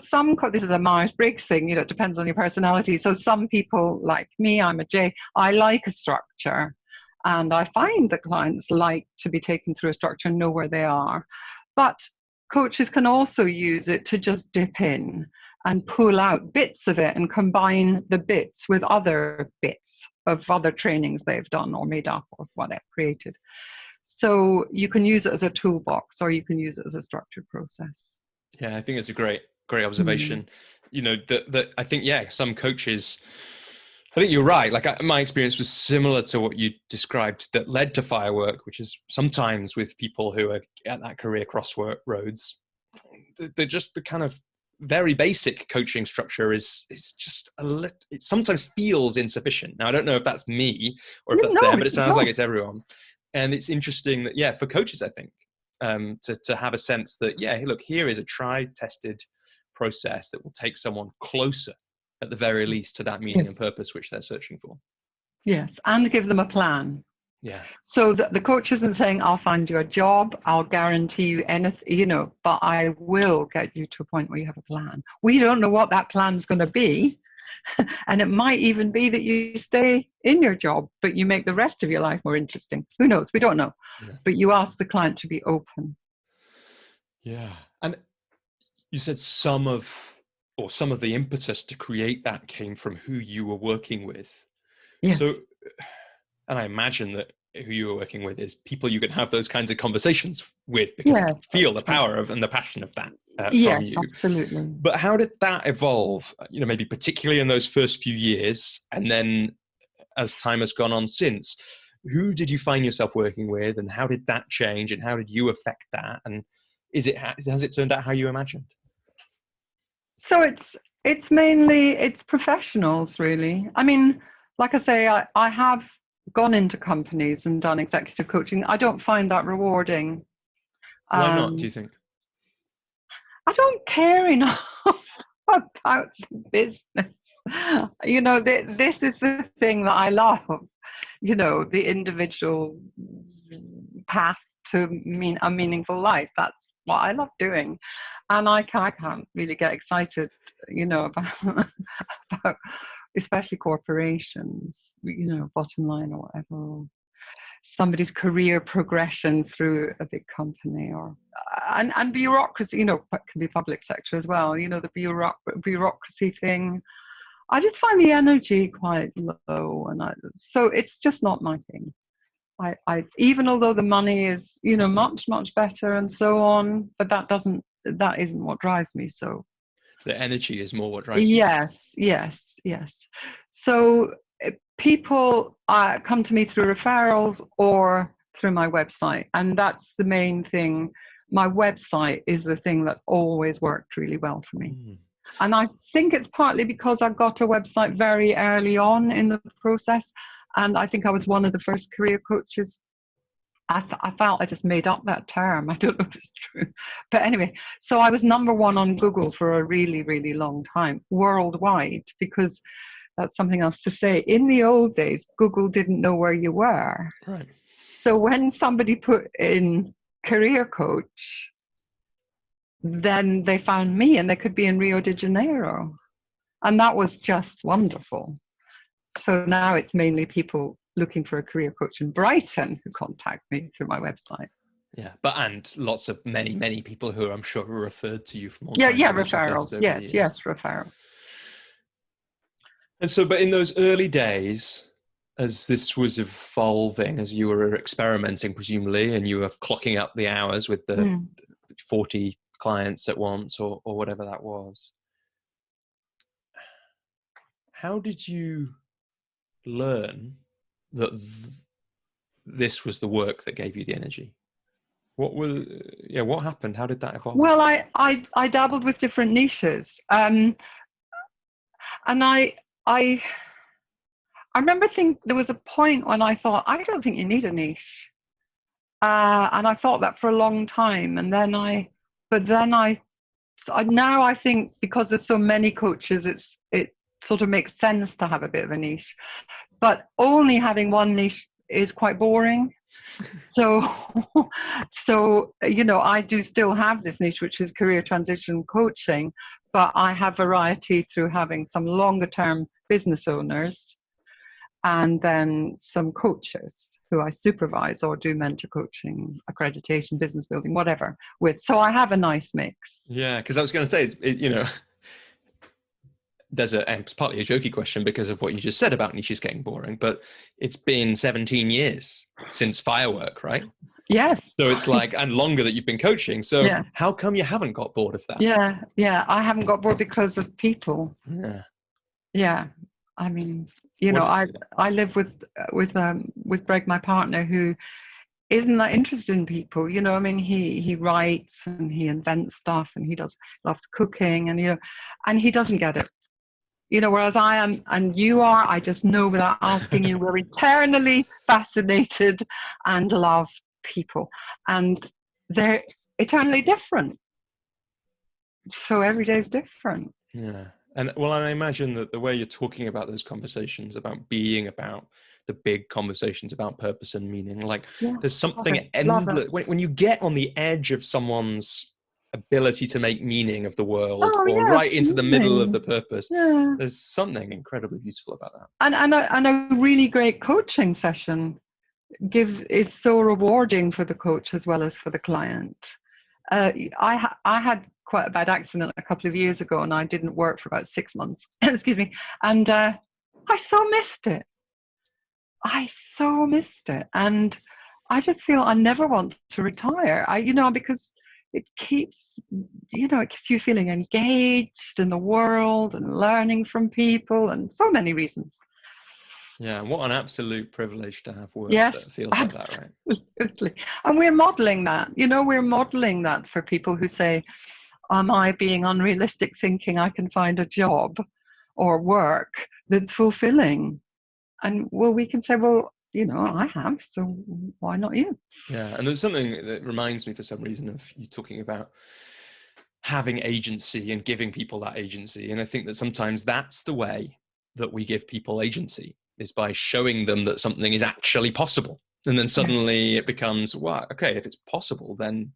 this is a Myers-Briggs thing, you know, it depends on your personality. So some people, like me, I'm a J, I like a structure. And I find that clients like to be taken through a structure and know where they are. But coaches can also use it to just dip in and pull out bits of it and combine the bits with other bits of other trainings they've done or made up or what they've created. So you can use it as a toolbox, or you can use it as a structured process. Yeah, I think it's a great observation. You know, that I think, yeah, some coaches, I think you're right. Like my experience was similar to what you described that led to Firework, which is sometimes with people who are at that career crossroads, they're just the kind of very basic coaching structure is just it sometimes feels insufficient. Now, I don't know if that's me or if that's them, but it sounds like it's everyone. And it's interesting that, yeah, for coaches, I think, to have a sense that, yeah, hey, look, here is a tried, tested process that will take someone closer, at the very least, to that meaning and purpose which they're searching for. Yes, and give them a plan. Yeah. So the coach isn't saying, I'll find you a job, I'll guarantee you anything, you know, but I will get you to a point where you have a plan. We don't know what that plan's going to be. And it might even be that you stay in your job, but you make the rest of your life more interesting. Who knows? We don't know. Yeah. But you ask the client to be open. Yeah. And you said some of the impetus to create that came from who you were working with. Yes. So, and I imagine that who you were working with is people you can have those kinds of conversations with, because you can feel the power of and the passion of that from you. Yes, absolutely. But how did that evolve, you know, maybe particularly in those first few years, and then as time has gone on since? Who did you find yourself working with, and how did that change, and how did you affect that? And has it turned out how you imagined? So it's mainly professionals, really. I mean, like I say, I have gone into companies and done executive coaching. I don't find that rewarding. Why not, do you think? I don't care enough about business. You know, this is the thing that I love. You know, the individual path to a meaningful life. That's what I love doing. And I can't really get excited, you know, about especially corporations, you know, bottom line or whatever, somebody's career progression through a big company, or and bureaucracy, you know, can be public sector as well, you know, the bureaucracy thing. I just find the energy quite low, and so it's just not my thing. I even although the money is, you know, much better and so on, but that isn't what drives me. So the energy is more what drives you. Yes. So people come to me through referrals or through my website, and that's the main thing. My website is the thing that's always worked really well for me. And I think it's partly because I got a website very early on in the process, and I think I was one of the first career coaches. I felt I just made up that term. I don't know if it's true. But anyway, so I was number one on Google for a really, really long time, worldwide, because that's something else to say. In the old days, Google didn't know where you were. Right. So when somebody put in career coach, then they found me, and they could be in Rio de Janeiro. And that was just wonderful. So now it's mainly people looking for a career coach in Brighton who contact me through my website. Yeah, and lots of many people who I'm sure are referred to you from all referrals. Yes, referrals. And so, but in those early days, as this was evolving, as you were experimenting, presumably, and you were clocking up the hours with the 40 clients at once, or whatever that was. How did you learn that this was the work that gave you the energy? What happened? How did that evolve? Well, I dabbled with different niches, and I remember there was a point when I thought, I don't think you need a niche, and I thought that for a long time, and then now I think, because there's so many coaches, it sort of makes sense to have a bit of a niche, but only having one niche is quite boring. So I do still have this niche, which is career transition coaching, but I have variety through having some longer term business owners and then some coaches who I supervise or do mentor coaching, accreditation, business building, whatever with. So I have a nice mix. Yeah, because I was going to say, it's partly a jokey question because of what you just said about niches getting boring, but it's been 17 years since Firework, right? Yes. So it's like, and longer that you've been coaching. So how come you haven't got bored of that? Yeah. I haven't got bored because of people. Yeah. I mean, I live with Greg, my partner, who isn't that interested in people. I mean, he writes and he invents stuff and he loves cooking and he doesn't get it. Whereas I am, and you are, I just know without asking you, we're eternally fascinated and love people. And they're eternally different. So every day is different. Yeah. And I imagine that the way you're talking about those conversations, about the big conversations about purpose and meaning, like there's something endless. When you get on the edge of someone's ability to make meaning of the world, right into the middle of the purpose, there's something incredibly beautiful about that. And a really great coaching session is so rewarding for the coach as well as for the client. I had quite a bad accident a couple of years ago, and I didn't work for about 6 months. Excuse me. And I so missed it. And I just feel I never want to retire. Because it keeps you feeling engaged in the world and learning from people, and so many reasons. Yeah, what an absolute privilege to have work that feels like that, right? Absolutely. And we're modeling that. We're modeling that for people who say, am I being unrealistic thinking I can find a job or work that's fulfilling? And we can say, I have, so why not you? Yeah, and there's something that reminds me for some reason of you talking about having agency and giving people that agency. And I think that sometimes that's the way that we give people agency, is by showing them that something is actually possible. And then suddenly it becomes, okay, if it's possible, then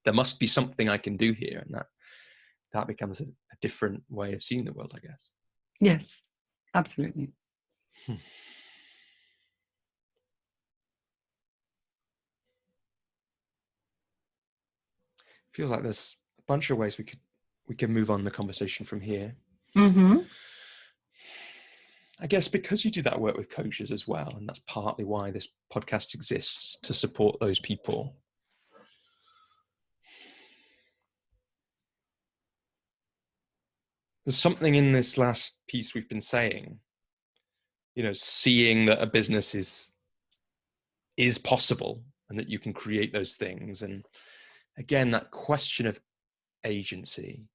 there must be something I can do here. And that becomes a different way of seeing the world, I guess. Yes, absolutely. Feels like there's a bunch of ways we can move on the conversation from here. Mm-hmm. I guess because you do that work with coaches as well, and that's partly why this podcast exists, to support those people. There's something in this last piece we've been saying, seeing that a business is possible and that you can create those things. And again, that question of agency,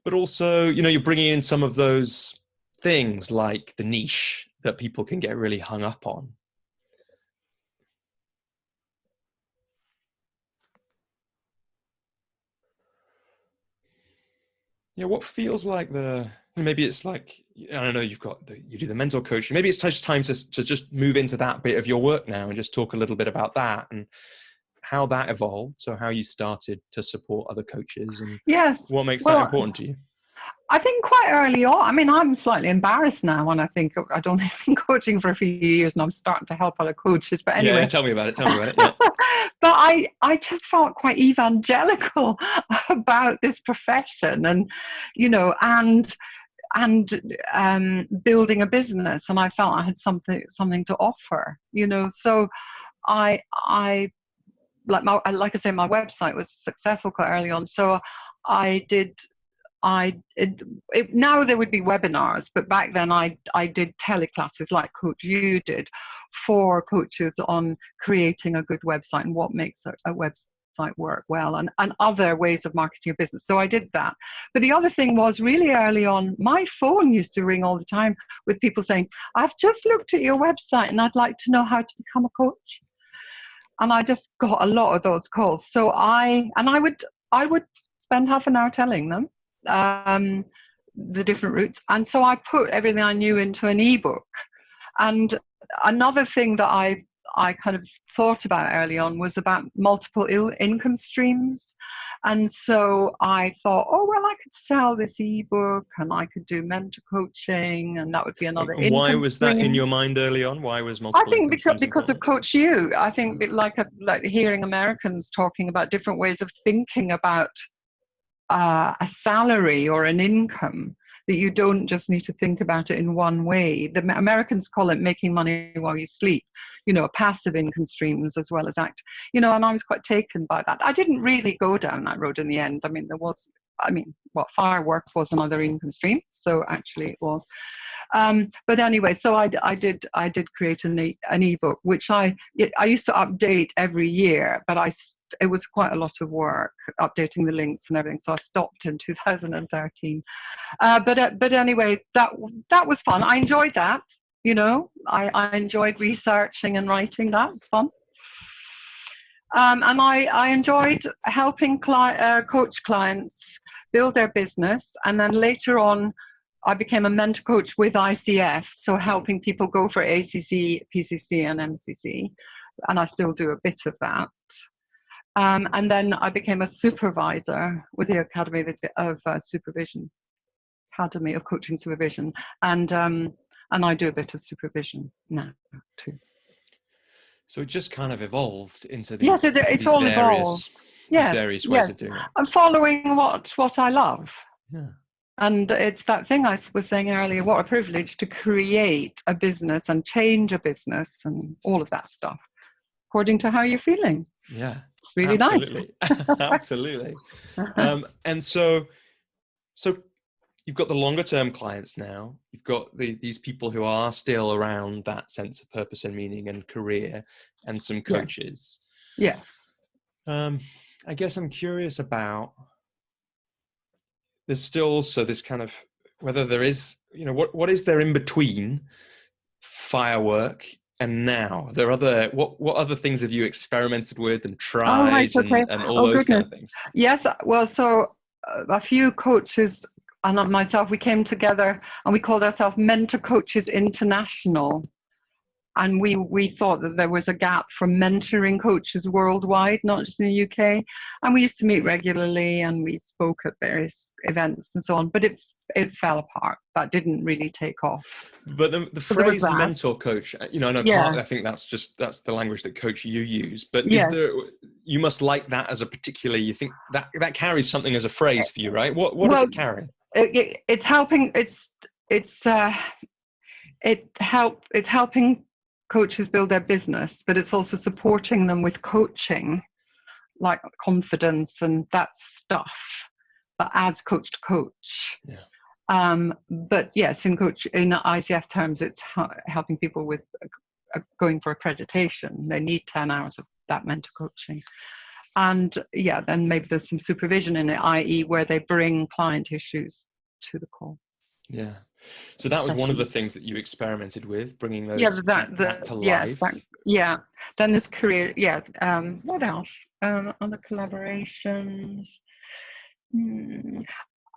but also, you're bringing in some of those things like the niche that people can get really hung up on. What feels like maybe it's like, I don't know, you do the mental coaching. Maybe it's just time to just move into that bit of your work now and just talk a little bit about that and how that evolved. So how you started to support other coaches and what makes that important to you? I think quite early on, I mean, I'm slightly embarrassed now when I think I'd only been coaching for a few years and I'm starting to help other coaches. But anyway. Yeah, tell me about it. Yeah. But I just felt quite evangelical about this profession and building a business. And I felt I had something to offer, So like I say, my website was successful quite early on. So I did. Now there would be webinars, but back then I did teleclasses like Coach You did for coaches on creating a good website and what makes a website work well, and other ways of marketing your business. So I did that. But the other thing was, really early on, my phone used to ring all the time with people saying, I've just looked at your website and I'd like to know how to become a coach. And I just got a lot of those calls. So I would spend half an hour telling them the different routes. And so I put everything I knew into an ebook. And another thing that I kind of thought about early on was about multiple income streams. And so I thought, oh, well, I could sell this ebook and I could do mentor coaching, and that would be another income Why was stream. that in your mind early on? Why was multiple I think income because of Coach You. I think like hearing Americans talking about different ways of thinking about a salary or an income, that you don't just need to think about it in one way. The Americans call it making money while you sleep, passive income streams as well as and I was quite taken by that. I didn't really go down that road in the end. I mean, Firework was another income stream, so actually it was. But anyway, so I did create an ebook, which I used to update every year, but it was quite a lot of work updating the links and everything, so I stopped in 2013. But anyway, that was fun. I enjoyed that. I enjoyed researching and writing. That was fun. And I enjoyed helping coach clients build their business, and then later on, I became a mentor coach with ICF, so helping people go for ACC, PCC, and MCC, and I still do a bit of that. And then I became a supervisor with the Academy of Supervision, Academy of Coaching Supervision, and I do a bit of supervision now too. So it just kind of evolved into these, yes, it's all evolved. These various ways of doing it. I'm following what I love. Yeah. And it's that thing I was saying earlier, what a privilege to create a business and change a business and all of that stuff, according to how you're feeling. Yeah, it's really absolutely. nice. Absolutely. And so you've got the longer term clients now. You've got these people who are still around that sense of purpose and meaning and career, and some coaches. Yes. I guess I'm curious about, there's still also this kind of, whether there is, what is there in between Firework and now? There are what other things have you experimented with and tried and all those kind of things? Yes, well, so a few coaches and myself, we came together and we called ourselves Mentor Coaches International. And we thought that there was a gap for mentoring coaches worldwide, not just in the UK. And we used to meet regularly and we spoke at various events and so on. But it fell apart. That didn't really take off. But the phrase mentor coach, I think that's the language that Coach You use. But you must like that as a particular, you think that carries something as a phrase for you, right? What does it carry? It's helping. It's helping coaches build their business, but it's also supporting them with coaching, like confidence and that stuff, but as coach to coach. Yeah. But yes, in ICF terms, it's helping people with going for accreditation. They need 10 hours of that mentor coaching. And then maybe there's some supervision in it, i.e. where they bring client issues to the call. Yeah. So that was one of the things that you experimented with, bringing those that to life. Yes, then this career, what else? Other collaborations.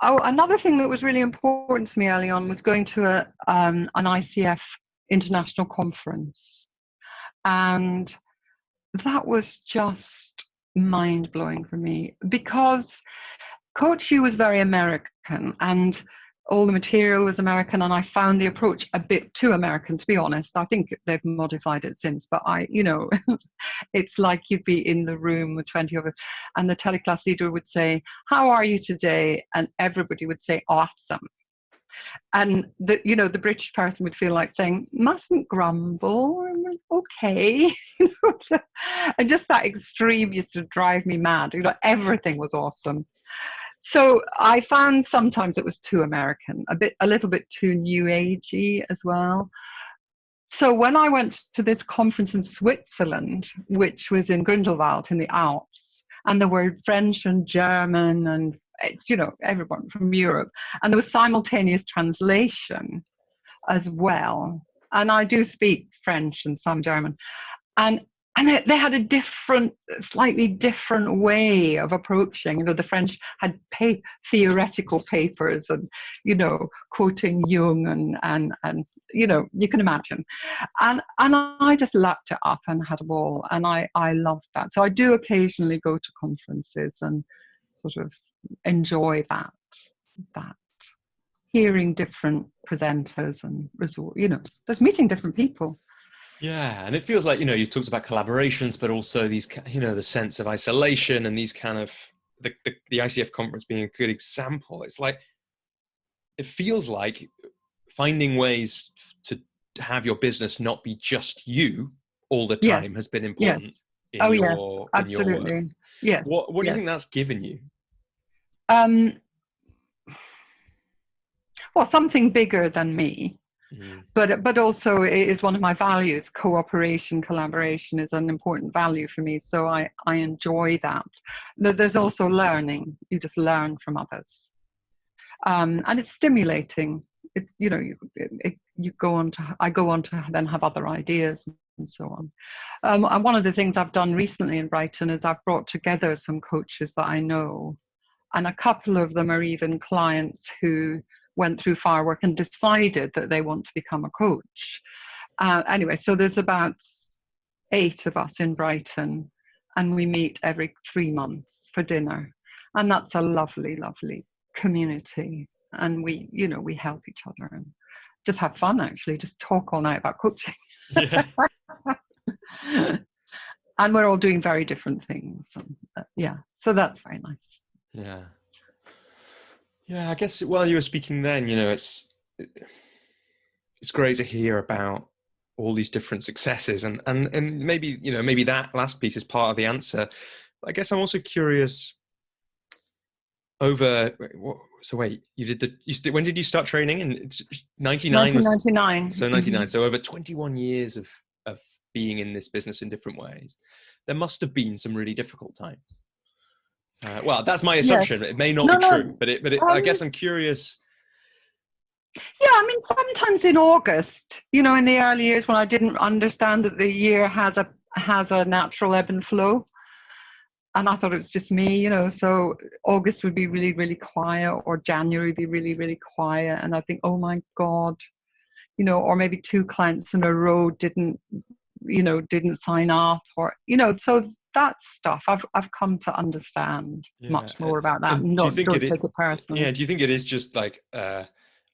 Oh, another thing that was really important to me early on was going to an ICF international conference. And that was just mind-blowing for me, because Coach You was very American and all the material was American, and I found the approach a bit too American, to be honest. I think they've modified it since, but it's like you'd be in the room with 20 of us, and the teleclass leader would say, "How are you today?" And everybody would say, "Awesome." And the British person would feel like saying, "Mustn't grumble, okay." And just that extreme used to drive me mad. Everything was awesome. So I found sometimes it was too American, a little bit too new agey as well. So when I went to this conference in Switzerland, which was in Grindelwald in the Alps, and there were French and German and, you know, everyone from Europe, and there was simultaneous translation as well. And I do speak French and some German. And they had a slightly different way of approaching. You know, the French had theoretical papers and, you know, quoting Jung and you know, you can imagine. And I just lapped it up and had a ball, and I loved that. So I do occasionally go to conferences and sort of enjoy that hearing different presenters and you know, just meeting different people. Yeah, and it feels like, you know, you talked about collaborations, but also these, you know, the sense of isolation and these kind of, the ICF conference being a good example. It's like, it feels like finding ways to have your business not be just you all the time has been important. Yes. In oh, your, yes, absolutely. In your work. Yes. What do you think that's given you? Well, something bigger than me. But also it is one of my values. Cooperation, collaboration is an important value for me. So I enjoy that. There's also learning. You just learn from others. And it's stimulating. It's, you know, I go on to then have other ideas and so on. And one of the things I've done recently in Brighton is I've brought together some coaches that I know. And a couple of them are even clients who went through Firework and decided that they want to become a coach. Anyway, so there's about 8 of us in Brighton, and we meet every 3 months for dinner. And that's a lovely, lovely community. And we, you know, we help each other and just have fun, actually, just talk all night about coaching. Yeah. And we're all doing very different things. Yeah, so that's very nice. Yeah. Yeah, I guess while you were speaking then, you know, it's great to hear about all these different successes, and maybe, you know, maybe that last piece is part of the answer. I guess I'm also curious over, so wait, when did you start training? In 99? 1999. So 99. So over 21 years of being in this business in different ways, there must have been some really difficult times. Well, that's my assumption. Yes. It may not be true, but I guess I'm curious. Yeah, I mean, sometimes in August, you know, in the early years when I didn't understand that the year has a natural ebb and flow, and I thought it was just me, you know, so August would be really, really quiet, or January would be really, really quiet, and I think, oh my God, you know, or maybe 2 clients in a row didn't sign off, or, you know, so that stuff I've come to understand much more about that. And don't take it personally. Yeah, do you think it is just like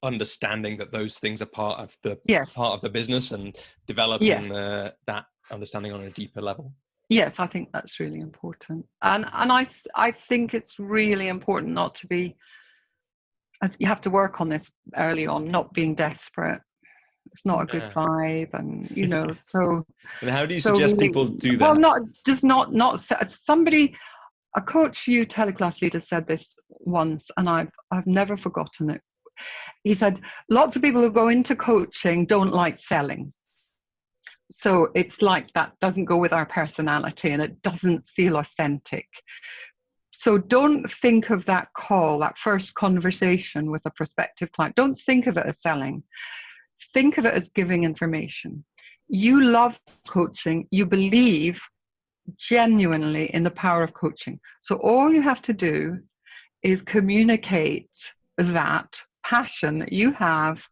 understanding that those things are part of the business and developing that understanding on a deeper level? Yes, I think that's really important, and I think it's really important not to be. You have to work on this early on, not being desperate. It's not a good vibe, and you know, so. And how do you suggest really, people do that? Well, not somebody. A coach, teleclass leader, said this once, and I've never forgotten it. He said, lots of people who go into coaching don't like selling. So it's like that doesn't go with our personality, and it doesn't feel authentic. So don't think of that call, that first conversation with a prospective client. Don't think of it as selling. Think of it as giving information. You love coaching. You believe genuinely in the power of coaching. So all you have to do is communicate that passion that you have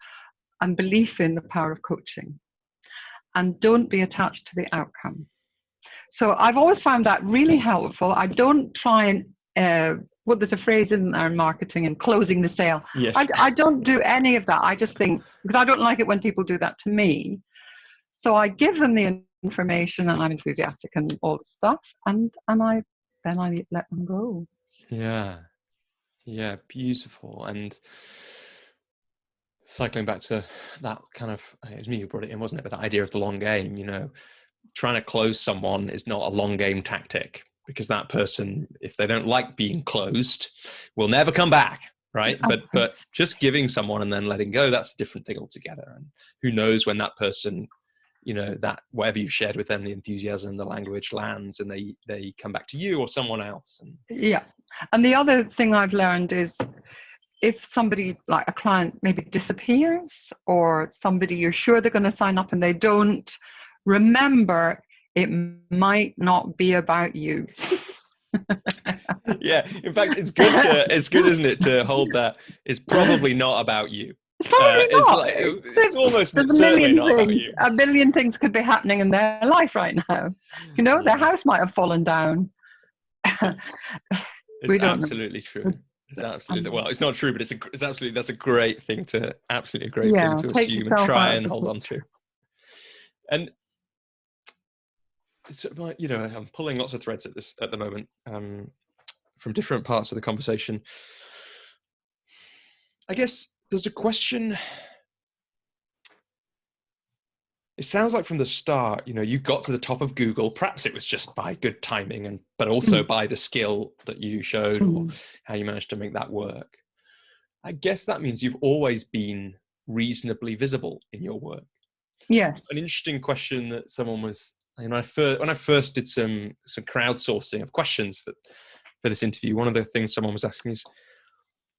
and belief in the power of coaching. And don't be attached to the outcome. So I've always found that really helpful. I don't try and there's a phrase, isn't there, in marketing, and closing the sale. Yes. I don't do any of that. I just think, because I don't like it when people do that to me. So I give them the information, and I'm enthusiastic and all the stuff, and I let them go. Yeah. Yeah, beautiful. And cycling back to that kind of, it was me who brought it in, wasn't it? But that idea of the long game, you know, trying to close someone is not a long game tactic. because that person, if they don't like being closed, will never come back, right? But just giving someone and then letting go, that's a different thing altogether. And who knows when that person, that whatever you've shared with them, the enthusiasm, the language lands, and they come back to you or someone else. Yeah. And the other thing I've learned is, if somebody, like a client, maybe disappears, or somebody you're sure they're going to sign up and they don't, remember, it might not be about you. Yeah, in fact, it's good, isn't it, to hold that it's probably not about you. It's probably not. It's almost certainly not about you. A million things could be happening in their life right now. Their house might have fallen down. It's absolutely true. It's absolutely, well, it's not true, but it's absolutely, that's a great thing to thing to assume and try and hold on to. And so, I'm pulling lots of threads at the moment from different parts of the conversation. I guess there's a question. It sounds like from the start, you got to the top of Google. Perhaps it was just by good timing, but also by the skill that you showed or how you managed to make that work. I guess that means you've always been reasonably visible in your work. Yes. An interesting question that someone was, when I first did some crowdsourcing of questions for this interview, one of the things someone was asking is,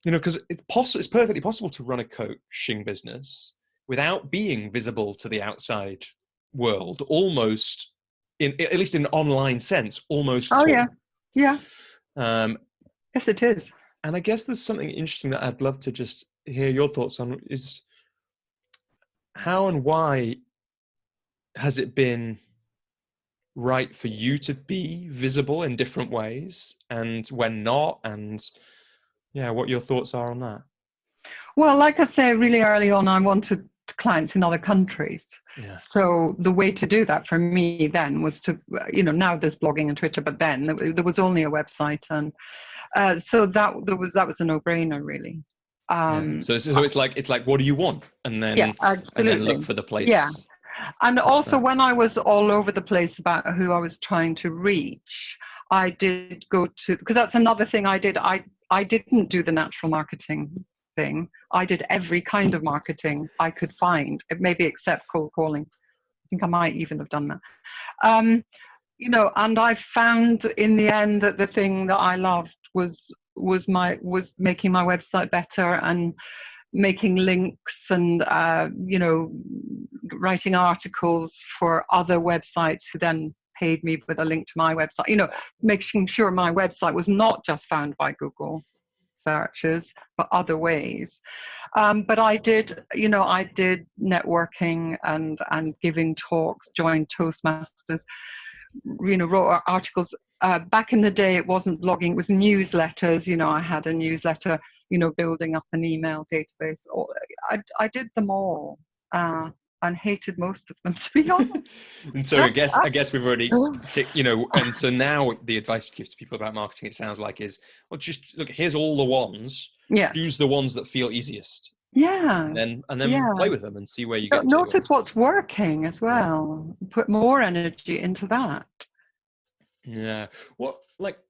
because it's perfectly possible to run a coaching business without being visible to the outside world, almost at least in an online sense, almost. Oh, yeah. Yeah. Yes, it is. And I guess there's something interesting that I'd love to just hear your thoughts on, is how and why has it been right for you to be visible in different ways, and when not, and what your thoughts are on that? Well, like I say, really early on, I wanted clients in other countries. Yeah. So the way to do that for me then was to, now there's blogging and Twitter, but then there was only a website, and so that was a no-brainer, really. So it's like, what do you want? And then, absolutely. And then look for the place. Yeah. And also, when I was all over the place about who I was trying to reach, I did go to, because that's another thing I did. I didn't do the natural marketing thing. I did every kind of marketing I could find, maybe except cold calling. I think I might even have done that. And I found in the end that the thing that I loved was making my website better, and making links, and writing articles for other websites who then paid me with a link to my website, making sure my website was not just found by Google searches, but other ways. But I did networking and giving talks, joined Toastmasters, wrote articles. Back in the day, it wasn't blogging, it was newsletters. I had a newsletter, building up an email database. I did them all. And hated most of them, to be honest. And so I guess we've already and so now the advice you give to people about marketing, it sounds like, is, well, just look, here's all the ones. Yeah. Choose the ones that feel easiest. Yeah. And then play with them and see where you get to. Notice what's working as well. Yeah. Put more energy into that. Yeah.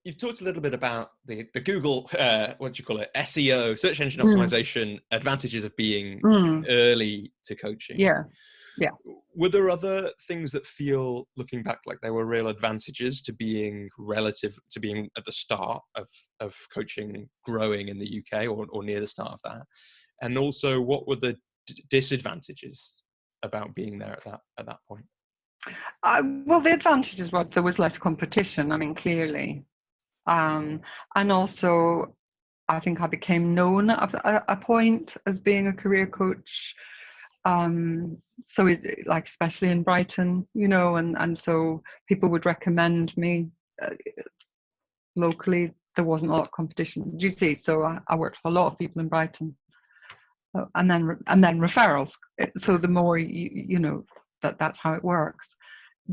You've talked a little bit about the Google, SEO, search engine optimization, advantages of being early to coaching. Yeah. Yeah. Were there other things that feel, looking back, like there were real advantages to being at the start of coaching growing in the UK, or near the start of that? And also, what were the disadvantages about being there at that point? Well, the advantages were there was less competition, clearly. And also, I think I became known at a point as being a career coach. So especially in Brighton, and so people would recommend me. Locally, there wasn't a lot of competition. Do you see? So I worked with a lot of people in Brighton. And then referrals. So the more that's how it works.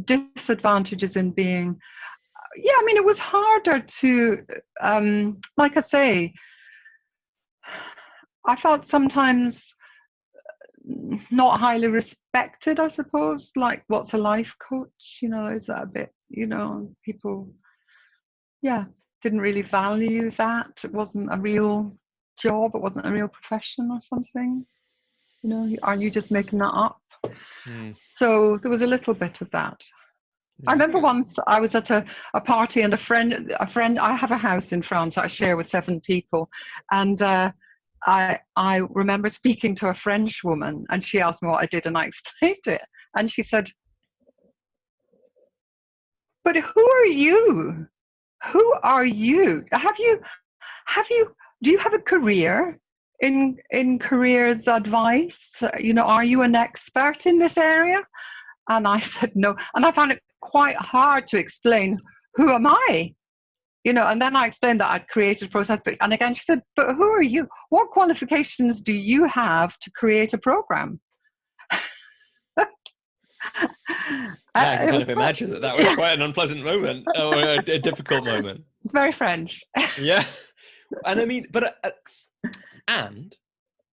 Disadvantages in being, it was harder to, like I say, I felt sometimes not highly respected, I suppose. Like, what's a life coach? Is that a bit, people yeah, didn't really value that. It wasn't a real job. It wasn't a real profession or something. You know, are you just making that up? Mm. So there was a little bit of that. Yeah, I I remember think once I was at a party and a friend, I have a house in France that I share with 7 people. And I remember speaking to a French woman and she asked me what I did and I explained it. And she said, but who are you? Who are you? Do you have a career in careers advice? You know, are you an expert in this area? And I said no. And I found it quite hard to explain, who am I? You know, and then I explained that I'd created a process. And again, she said, but who are you? What qualifications do you have to create a program? yeah, I can It kind was of imagine that was quite an unpleasant moment, or a difficult moment. very French. Yeah. And I mean, but and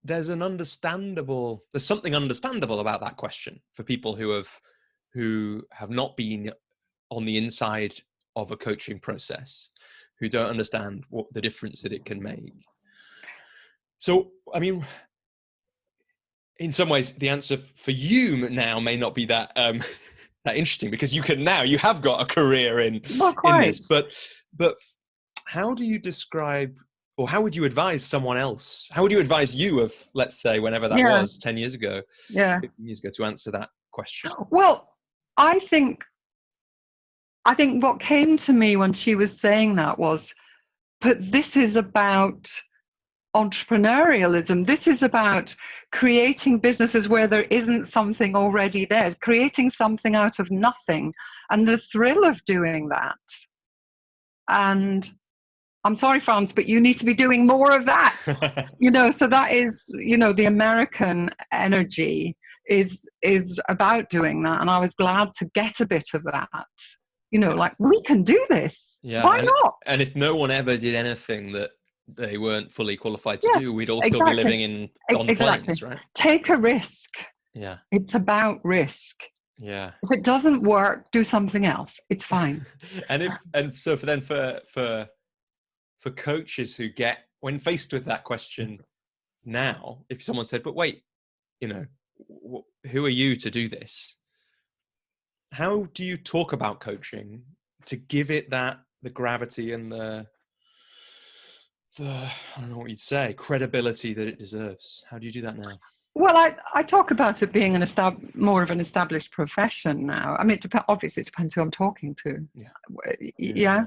there's something understandable about that question for people who have not been on the inside of a coaching process, who don't understand what the difference that it can make. So, I mean, in some ways, the answer for you now may not be that that interesting, because you have got a career in this. But how do you describe, or how would you advise someone else? How would you advise you of, let's say, whenever that was, 10 years ago, 15 years ago, to answer that question? Well, I think what came to me when she was saying that was, but this is about entrepreneurialism. This is about creating businesses where there isn't something already there, creating something out of nothing, and the thrill of doing that. And I'm sorry, France, but you need to be doing more of that. You know, so that is, you know, the American energy is about doing that. And I was glad to get a bit of that. You know, like, we can do this. Yeah. Why not? And if no one ever did anything that they weren't fully qualified to do, we'd all still be living on planes, right? Take a risk. Yeah. It's about risk. Yeah. If it doesn't work, do something else. It's fine. So for coaches who when faced with that question now, if someone said, but wait, you know, who are you to do this? How do you talk about coaching to give it the gravity and the I don't know what you'd say, credibility that it deserves? How do you do that now? Well, I talk about it being more of an established profession now. I mean, obviously it depends who I'm talking to. Yeah.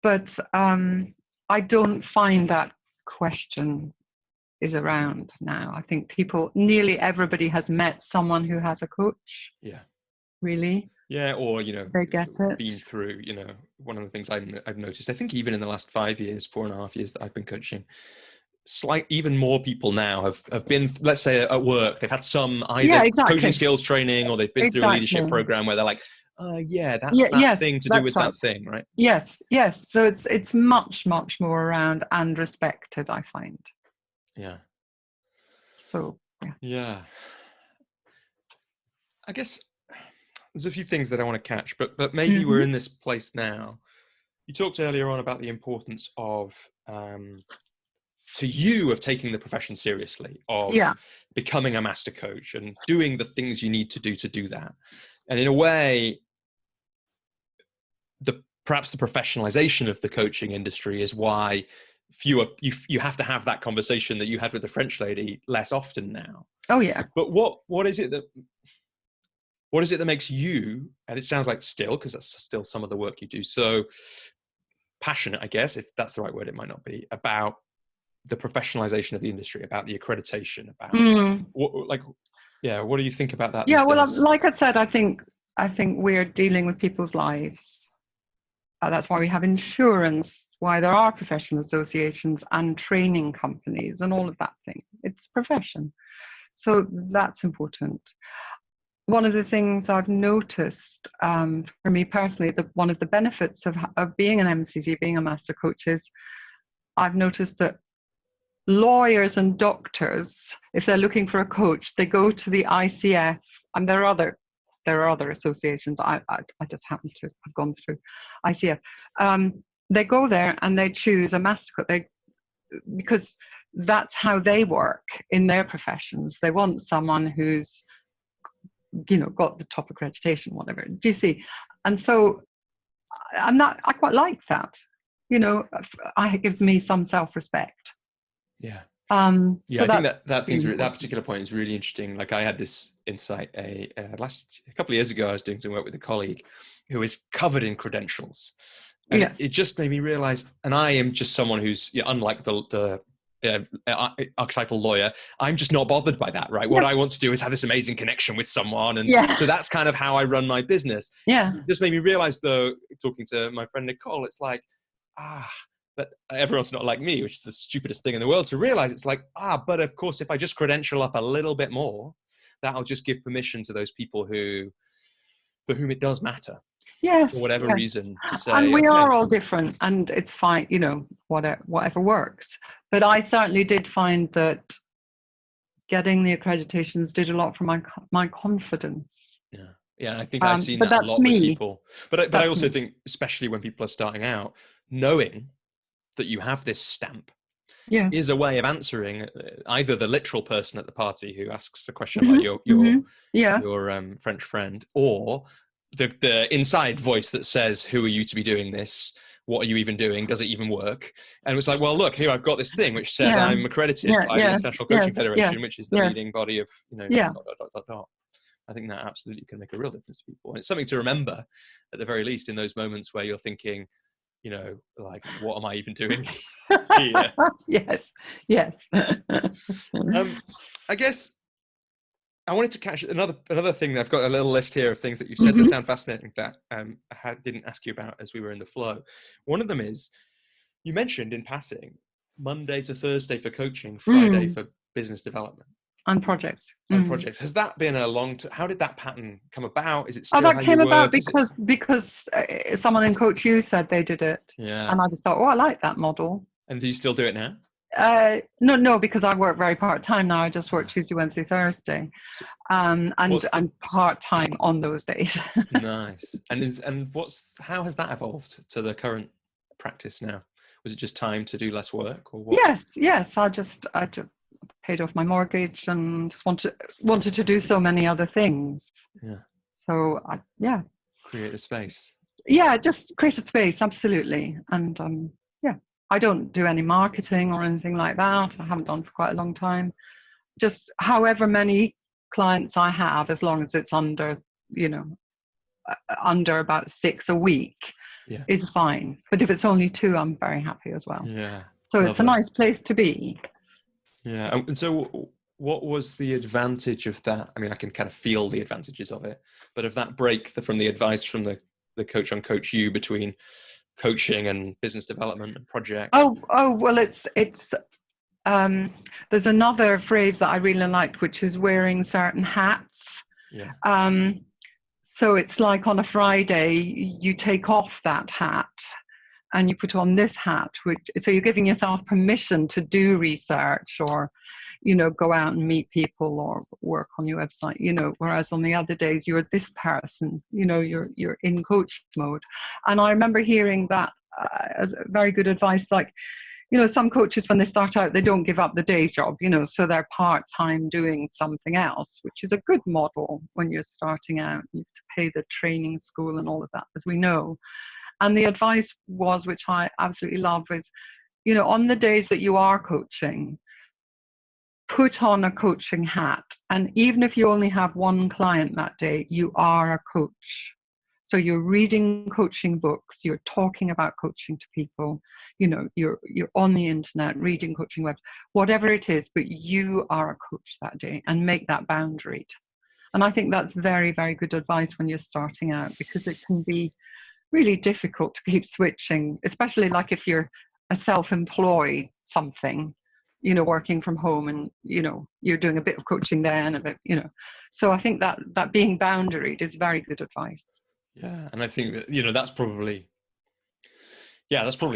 But I don't find that question is around now. I think nearly everybody has met someone who has a coach. Yeah. Really? Yeah, or, you know, they get it. Been through, you know, one of the things I've noticed, I think even in the last 4.5 years that I've been coaching, even more people now have been, let's say at work, they've had some either coaching skills training, or they've been through a leadership program where they're like, that's thing to do with that thing, right? Yes. So it's much, much more around and respected, I find. Yeah. So, yeah. I guess there's a few things that I want to catch, but maybe we're in this place now. You talked earlier on about the importance of, to you, of taking the profession seriously, of becoming a master coach and doing the things you need to do that. And in a way, perhaps the professionalization of the coaching industry is why you have to have that conversation that you had with the French lady less often now. Oh yeah. But what is it that makes you, and it sounds like still, because that's still some of the work you do, so passionate, I guess, if that's the right word, it might not be, about the professionalization of the industry, about the accreditation, about what do you think about that? Like I said, I think we're dealing with people's lives. That's why we have insurance, why there are professional associations and training companies and all of that thing. It's profession. So that's important. One of the things I've noticed for me personally, one of the benefits of being an MCC, being a master coach, is I've noticed that lawyers and doctors, if they're looking for a coach, they go to the ICF, and there are other associations. I just happen to have gone through ICF. they go there and they choose a master coach. Because that's how they work in their professions. They want someone who's, got the top accreditation, whatever. Do you see? And so I quite like that. It gives me some self-respect. Yeah. So I think that particular point is really interesting. Like I had this insight a couple of years ago. I was doing some work with a colleague who is covered in credentials, and it just made me realize. And I am just someone who's unlike the archetypal lawyer. I'm just not bothered by that, right? What I want to do is have this amazing connection with someone, and so that's kind of how I run my business. Yeah, it just made me realize, though, talking to my friend Nicole, it's like but everyone's not like me, which is the stupidest thing in the world to realize. It's like, but of course, if I just credential up a little bit more, that'll just give permission to those people for whom it does matter. Yes. For whatever reason, to say, and we are all different, and it's fine, whatever works. But I certainly did find that getting the accreditations did a lot for my confidence. Yeah, I think I've seen that a lot with people. But I also think, especially when people are starting out, knowing that you have this stamp is a way of answering either the literal person at the party who asks a question about your French friend, or the inside voice that says, who are you to be doing this? What are you even doing? Does it even work? And it's like, well, look, here I've got this thing which says I'm accredited by the International Coaching Federation, which is the leading body of, I think that absolutely can make a real difference to people. And it's something to remember, at the very least, in those moments where you're thinking, like, what am I even doing here? Yes. I guess I wanted to catch another thing. I've got a little list here of things that you've said that sound fascinating that I didn't ask you about as we were in the flow. One of them is, you mentioned in passing, Monday to Thursday for coaching, Friday for business development. On projects. Projects. Has that been a how did that pattern come about? Is it still that how came you about work? because someone in Coach U said they did it. Yeah. And I just thought, I like that model. And do you still do it now? No, because I work very part-time now. I just work Tuesday, Wednesday, Thursday. And I'm part-time on those days. Nice. And how has that evolved to the current practice now? Was it just time to do less work, or what? Yes. I just paid off my mortgage and just wanted to do so many other things. Yeah. So create a space. Yeah, just create a space, absolutely. And I don't do any marketing or anything like that. I haven't done for quite a long time. Just however many clients I have, as long as it's under about 6 a week, is fine. But if it's only 2, I'm very happy as well. Yeah. So it's a nice place to be. Yeah. And so what was the advantage of that? I mean, I can kind of feel the advantages of it, but of that break from the advice from the coach on Coach U between coaching and business development and project? Well, it's there's another phrase that I really liked, which is wearing certain hats. So it's like on a Friday you take off that hat and you put on this hat, so you're giving yourself permission to do research or go out and meet people or work on your website, whereas on the other days you're this person, you're in coach mode. And I remember hearing that as very good advice, like, some coaches, when they start out, they don't give up the day job, so they're part-time doing something else, which is a good model when you're starting out. You have to pay the training school and all of that, as we know. And the advice was, which I absolutely love, is, on the days that you are coaching, put on a coaching hat. And even if you only have one client that day, you are a coach. So you're reading coaching books, you're talking about coaching to people, you're on the internet reading coaching webs, whatever it is, but you are a coach that day, and make that boundaried. And I think that's very, very good advice when you're starting out, because it can be really difficult to keep switching, especially like if you're a self-employed something, working from home, and you're doing a bit of coaching there and a bit, so I think that being boundaried is very good advice. Yeah. And I think that, that's probably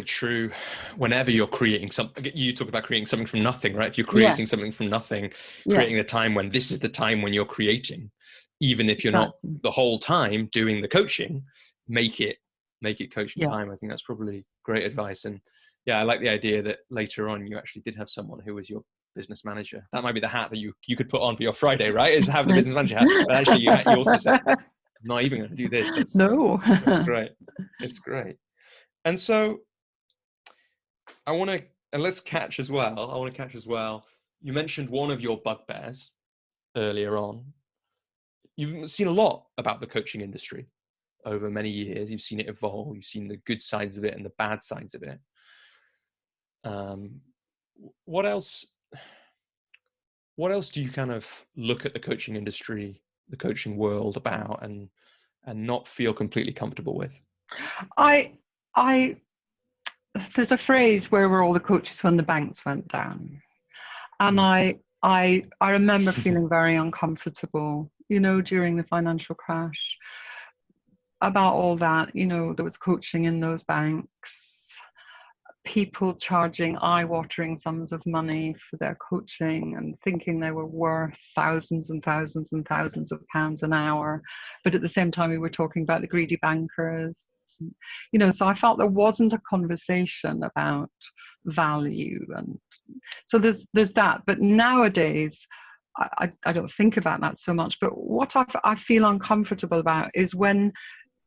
true whenever you're creating something. You talk about creating something from nothing, right? If you're creating something from nothing, creating a time when this is the time when you're creating, even if you're not the whole time doing the coaching, make it make it coaching Yeah. time. I think that's probably great advice. And yeah, I like the idea that later on you actually did have someone who was your business manager. That might be the hat that you could put on for your Friday, right? Is have the business manager hat. But actually you also said, I'm not even going to do this. No. That's great. It's great. And so I want to catch as well. You mentioned one of your bugbears earlier on. You've seen a lot about the coaching industry over many years. You've seen it evolve. You've seen the good sides of it and the bad sides of it. What else do you kind of look at the coaching industry, the coaching world about and not feel completely comfortable with? There's a phrase, where were all the coaches when the banks went down? And I remember feeling very uncomfortable, during the financial crash about all that. There was coaching in those banks, people charging eye-watering sums of money for their coaching and thinking they were worth thousands and thousands and thousands of pounds an hour. But at the same time, we were talking about the greedy bankers. So I felt there wasn't a conversation about value. And so there's that. But nowadays, I don't think about that so much. But what I feel uncomfortable about is when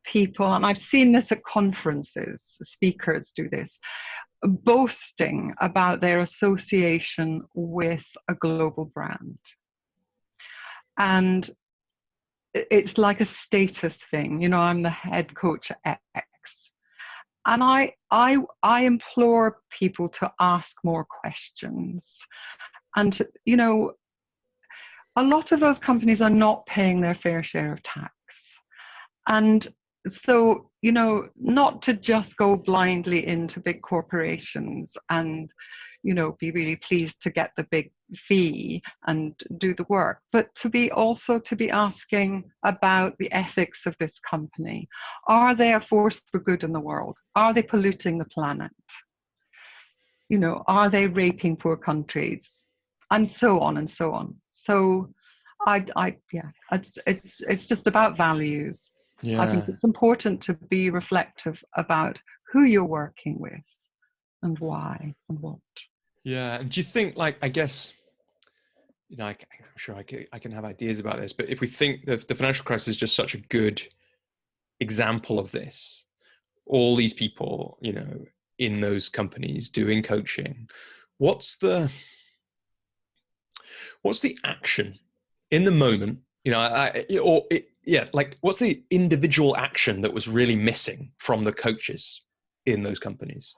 people, and I've seen this at conferences, speakers do this, boasting about their association with a global brand. And it's like a status thing. I'm the head coach at X. And I implore people to ask more questions. And, a lot of those companies are not paying their fair share of tax. And so, not to just go blindly into big corporations and, be really pleased to get the big fee and do the work, but to be asking about the ethics of this company. Are they a force for good in the world? Are they polluting the planet? Are they raping poor countries? And so on and so on. So it's just about values. Yeah. I think it's important to be reflective about who you're working with and why and what. Yeah. And do you think, I guess, I'm sure I can have ideas about this, but if we think that the financial crisis is just such a good example of this, all these people, in those companies doing coaching, what's the action in the moment? What's the individual action that was really missing from the coaches in those companies?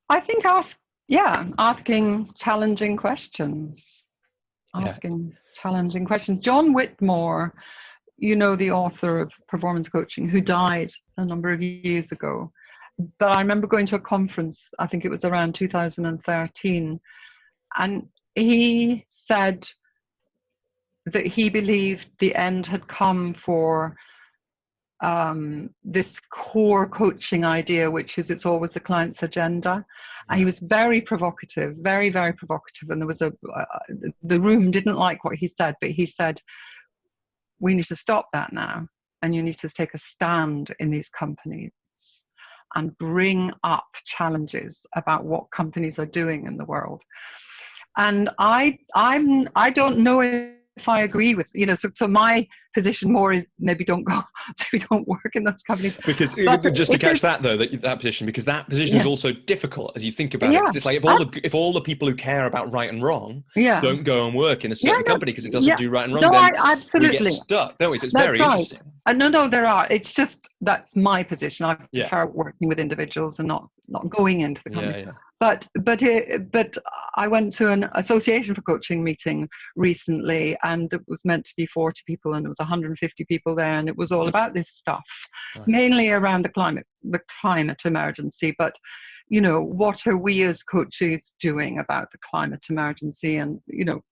I think asking challenging questions. Challenging questions. John Whitmore, the author of Performance Coaching, who died a number of years ago. But I remember going to a conference, I think it was around 2013, and he said that he believed the end had come for this core coaching idea, which is it's always the client's agenda. And he was very provocative, very, very provocative. And there was the room didn't like what he said, but he said, we need to stop that now. And you need to take a stand in these companies and bring up challenges about what companies are doing in the world. And I don't know if I agree with, so my position more is maybe don't work in those companies. Because just to catch that though, that position, because that position is also difficult as you think about it. It's like if all the people who care about right and wrong don't go and work in a certain company because it doesn't do right and wrong, then absolutely. we get stuck, don't we? So it's That's very right. interesting. No, there are. It's just, that's my position. I prefer working with individuals and not going into the company. But I went to an Association for Coaching meeting recently, and it was meant to be 40 people, and there was 150 people there, and it was all about this stuff, mainly around the climate emergency. But what are we as coaches doing about the climate emergency? And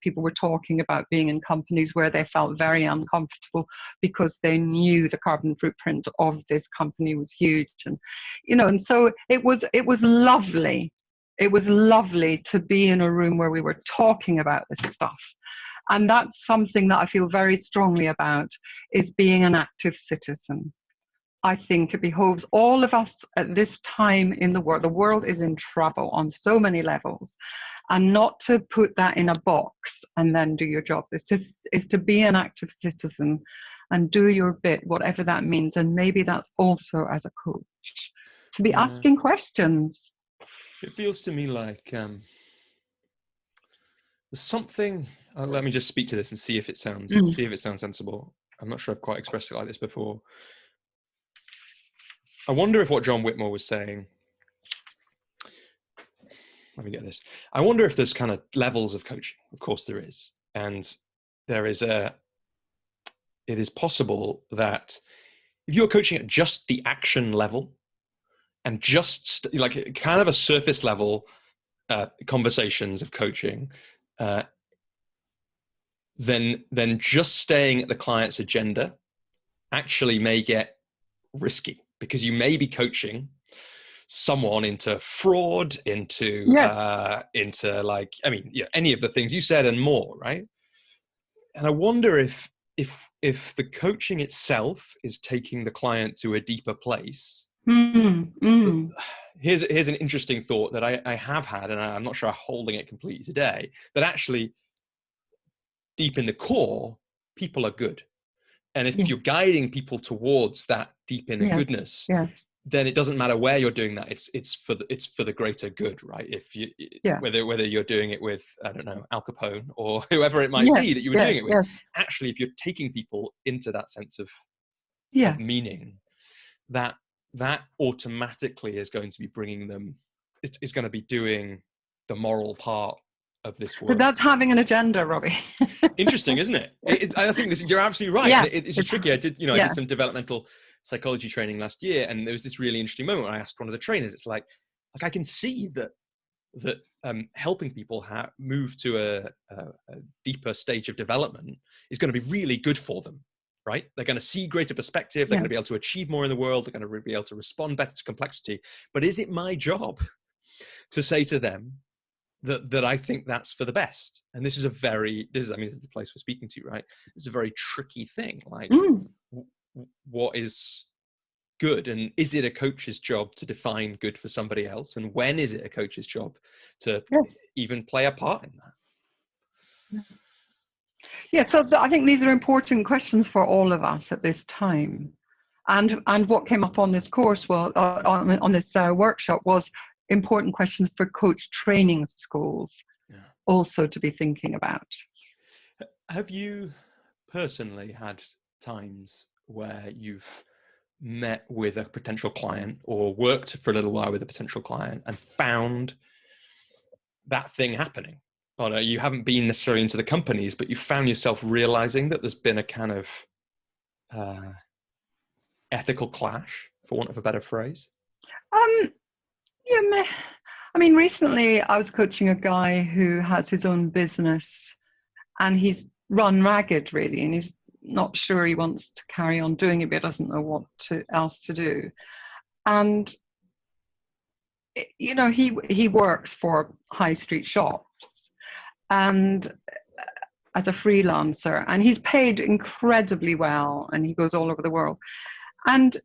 people were talking about being in companies where they felt very uncomfortable because they knew the carbon footprint of this company was huge, and so it was lovely. It was lovely to be in a room where we were talking about this stuff. And that's something that I feel very strongly about, is being an active citizen. I think it behoves all of us at this time in the world is in trouble on so many levels, and not to put that in a box and then do your job, is to be an active citizen and do your bit, whatever that means. And maybe that's also as a coach, to be asking questions. It feels to me like there's something, let me just speak to this and see if it sounds sensible. I'm not sure I've quite expressed it like this before. I wonder if what John Whitmore was saying, let me get this. I wonder if there's kind of levels of coaching. Of course there is. And it is possible that if you're coaching at just the action level and just like kind of a surface level conversations of coaching, then just staying at the client's agenda actually may get risky, because you may be coaching someone into fraud, into like, I mean, yeah, any of the things you said and more, right? And I wonder if the coaching itself is taking the client to a deeper place. Here's an interesting thought that I have had, and I'm not sure I'm holding it completely today, that actually deep in the core, people are good. And if you're guiding people towards that deep inner goodness, then it doesn't matter where you're doing that. It's for the greater good, right? If you whether you're doing it with, I don't know, Al Capone or whoever it might be that you were doing it with, actually, if you're taking people into that sense of meaning, that automatically is going to be bringing them. It's going to be doing the moral part of this world. But that's having an agenda, Robbie. Interesting, isn't it? I think you're absolutely right. Yeah. It's tricky. I did some developmental psychology training last year, and there was this really interesting moment when I asked one of the trainers, it's like I can see that helping people move to a deeper stage of development is going to be really good for them, right? They're going to see greater perspective. They're going to be able to achieve more in the world. They're going to be able to respond better to complexity. But is it my job to say to them that I think that's for the best? And this is the place we're speaking to, right? It's a very tricky thing. Like, what is good, and is it a coach's job to define good for somebody else? And when is it a coach's job to even play a part in that? Yeah, so I think these are important questions for all of us at this time. And what came up on this course, on this workshop, was important questions for coach training schools also to be thinking about. Have you personally had times where you've met with a potential client or worked for a little while with a potential client and found that thing happening? Or no, you haven't been necessarily into the companies, but you found yourself realizing that there's been a kind of ethical clash, for want of a better phrase? I mean, recently I was coaching a guy who has his own business, and he's run ragged, really, and he's not sure he wants to carry on doing it, but doesn't know what else to do. And he works for high street shops and as a freelancer, and he's paid incredibly well, and he goes all over the world. And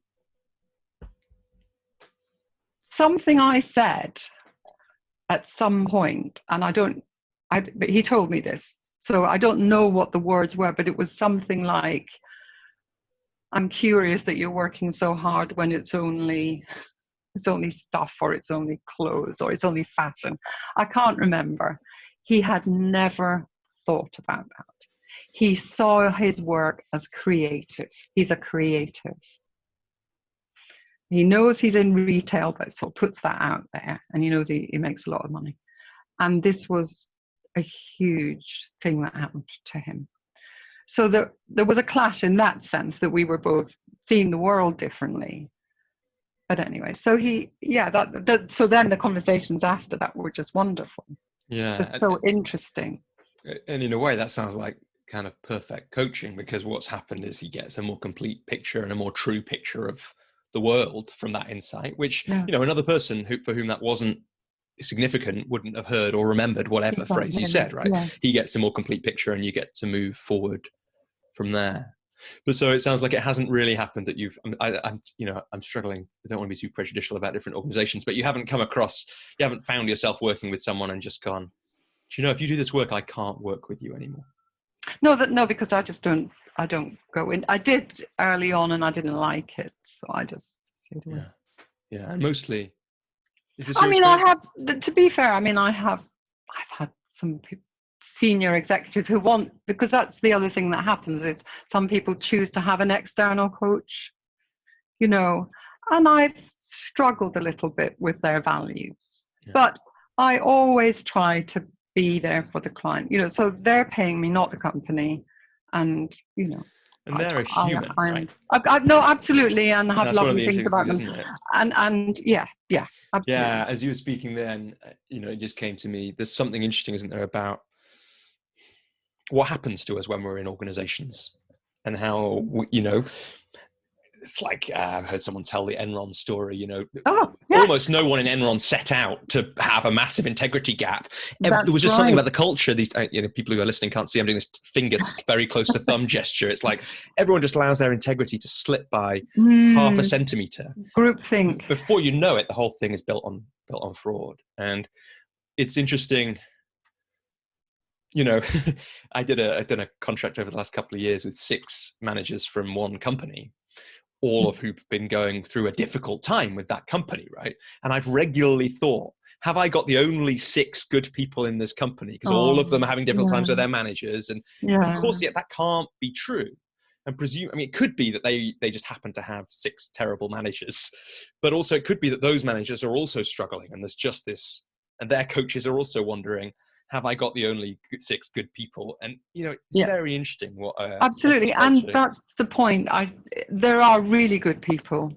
something I said at some point, and but he told me this, so I don't know what the words were, but it was something like, I'm curious that you're working so hard when it's only stuff, or it's only clothes, or it's only fashion. I can't remember. He had never thought about that. He saw his work as creative. He's a creative. He knows he's in retail, but sort of puts that out there, and he knows he makes a lot of money. And this was a huge thing that happened to him. So there was a clash in that sense, that we were both seeing the world differently. But anyway, so so then the conversations after that were just wonderful. Yeah. It's just so interesting. And in a way, that sounds like kind of perfect coaching, because what's happened is he gets a more complete picture and a more true picture of the world from that insight, which, another person for whom that wasn't significant wouldn't have heard or remembered whatever phrase you said, right? He gets a more complete picture, and you get to move forward from there. But so it sounds like it hasn't really happened that I'm struggling. I don't want to be too prejudicial about different organizations, but you haven't found yourself working with someone and just gone, do you know, if you do this work, I can't work with you anymore. No, because I don't go in. I did early on and I didn't like it. So I just stayed away. Yeah. And mostly, is this I your mean, experience? to be fair, I mean, I've had some senior executives who want, because that's the other thing that happens is some people choose to have an external coach, you know, and I've struggled a little bit with their values, but I always try to be there for the client, you know, so they're paying me, not the company, and, you know. And they're a human, right? No, absolutely, and have That's one of lovely the things interesting about things, them. isn't it? And yeah, absolutely. Yeah, as you were speaking then, you know, it just came to me, there's something interesting, isn't there, about what happens to us when we're in organizations and how, you know, it's like I've heard someone tell the Enron story, you know, almost no one in Enron set out to have a massive integrity gap. There was just something about the culture. These, you know, people who are listening can't see I'm doing this finger very close to thumb gesture. It's like everyone just allows their integrity to slip by half a centimeter. Groupthink. Before you know it, the whole thing is built on fraud. And it's interesting. You know, I've done a contract over the last couple of years with 6 managers from one company, all of who've been going through a difficult time with that company, right? And I've regularly thought, have I got the only 6 good people in this company? Because all of them are having difficult times with their managers. And of course, that can't be true. And it could be that they just happen to have 6 terrible managers, but also it could be that those managers are also struggling and there's just this, and their coaches are also wondering, have I got the only 6 good people? And, you know, it's very interesting what absolutely. And that's the point. There are really good people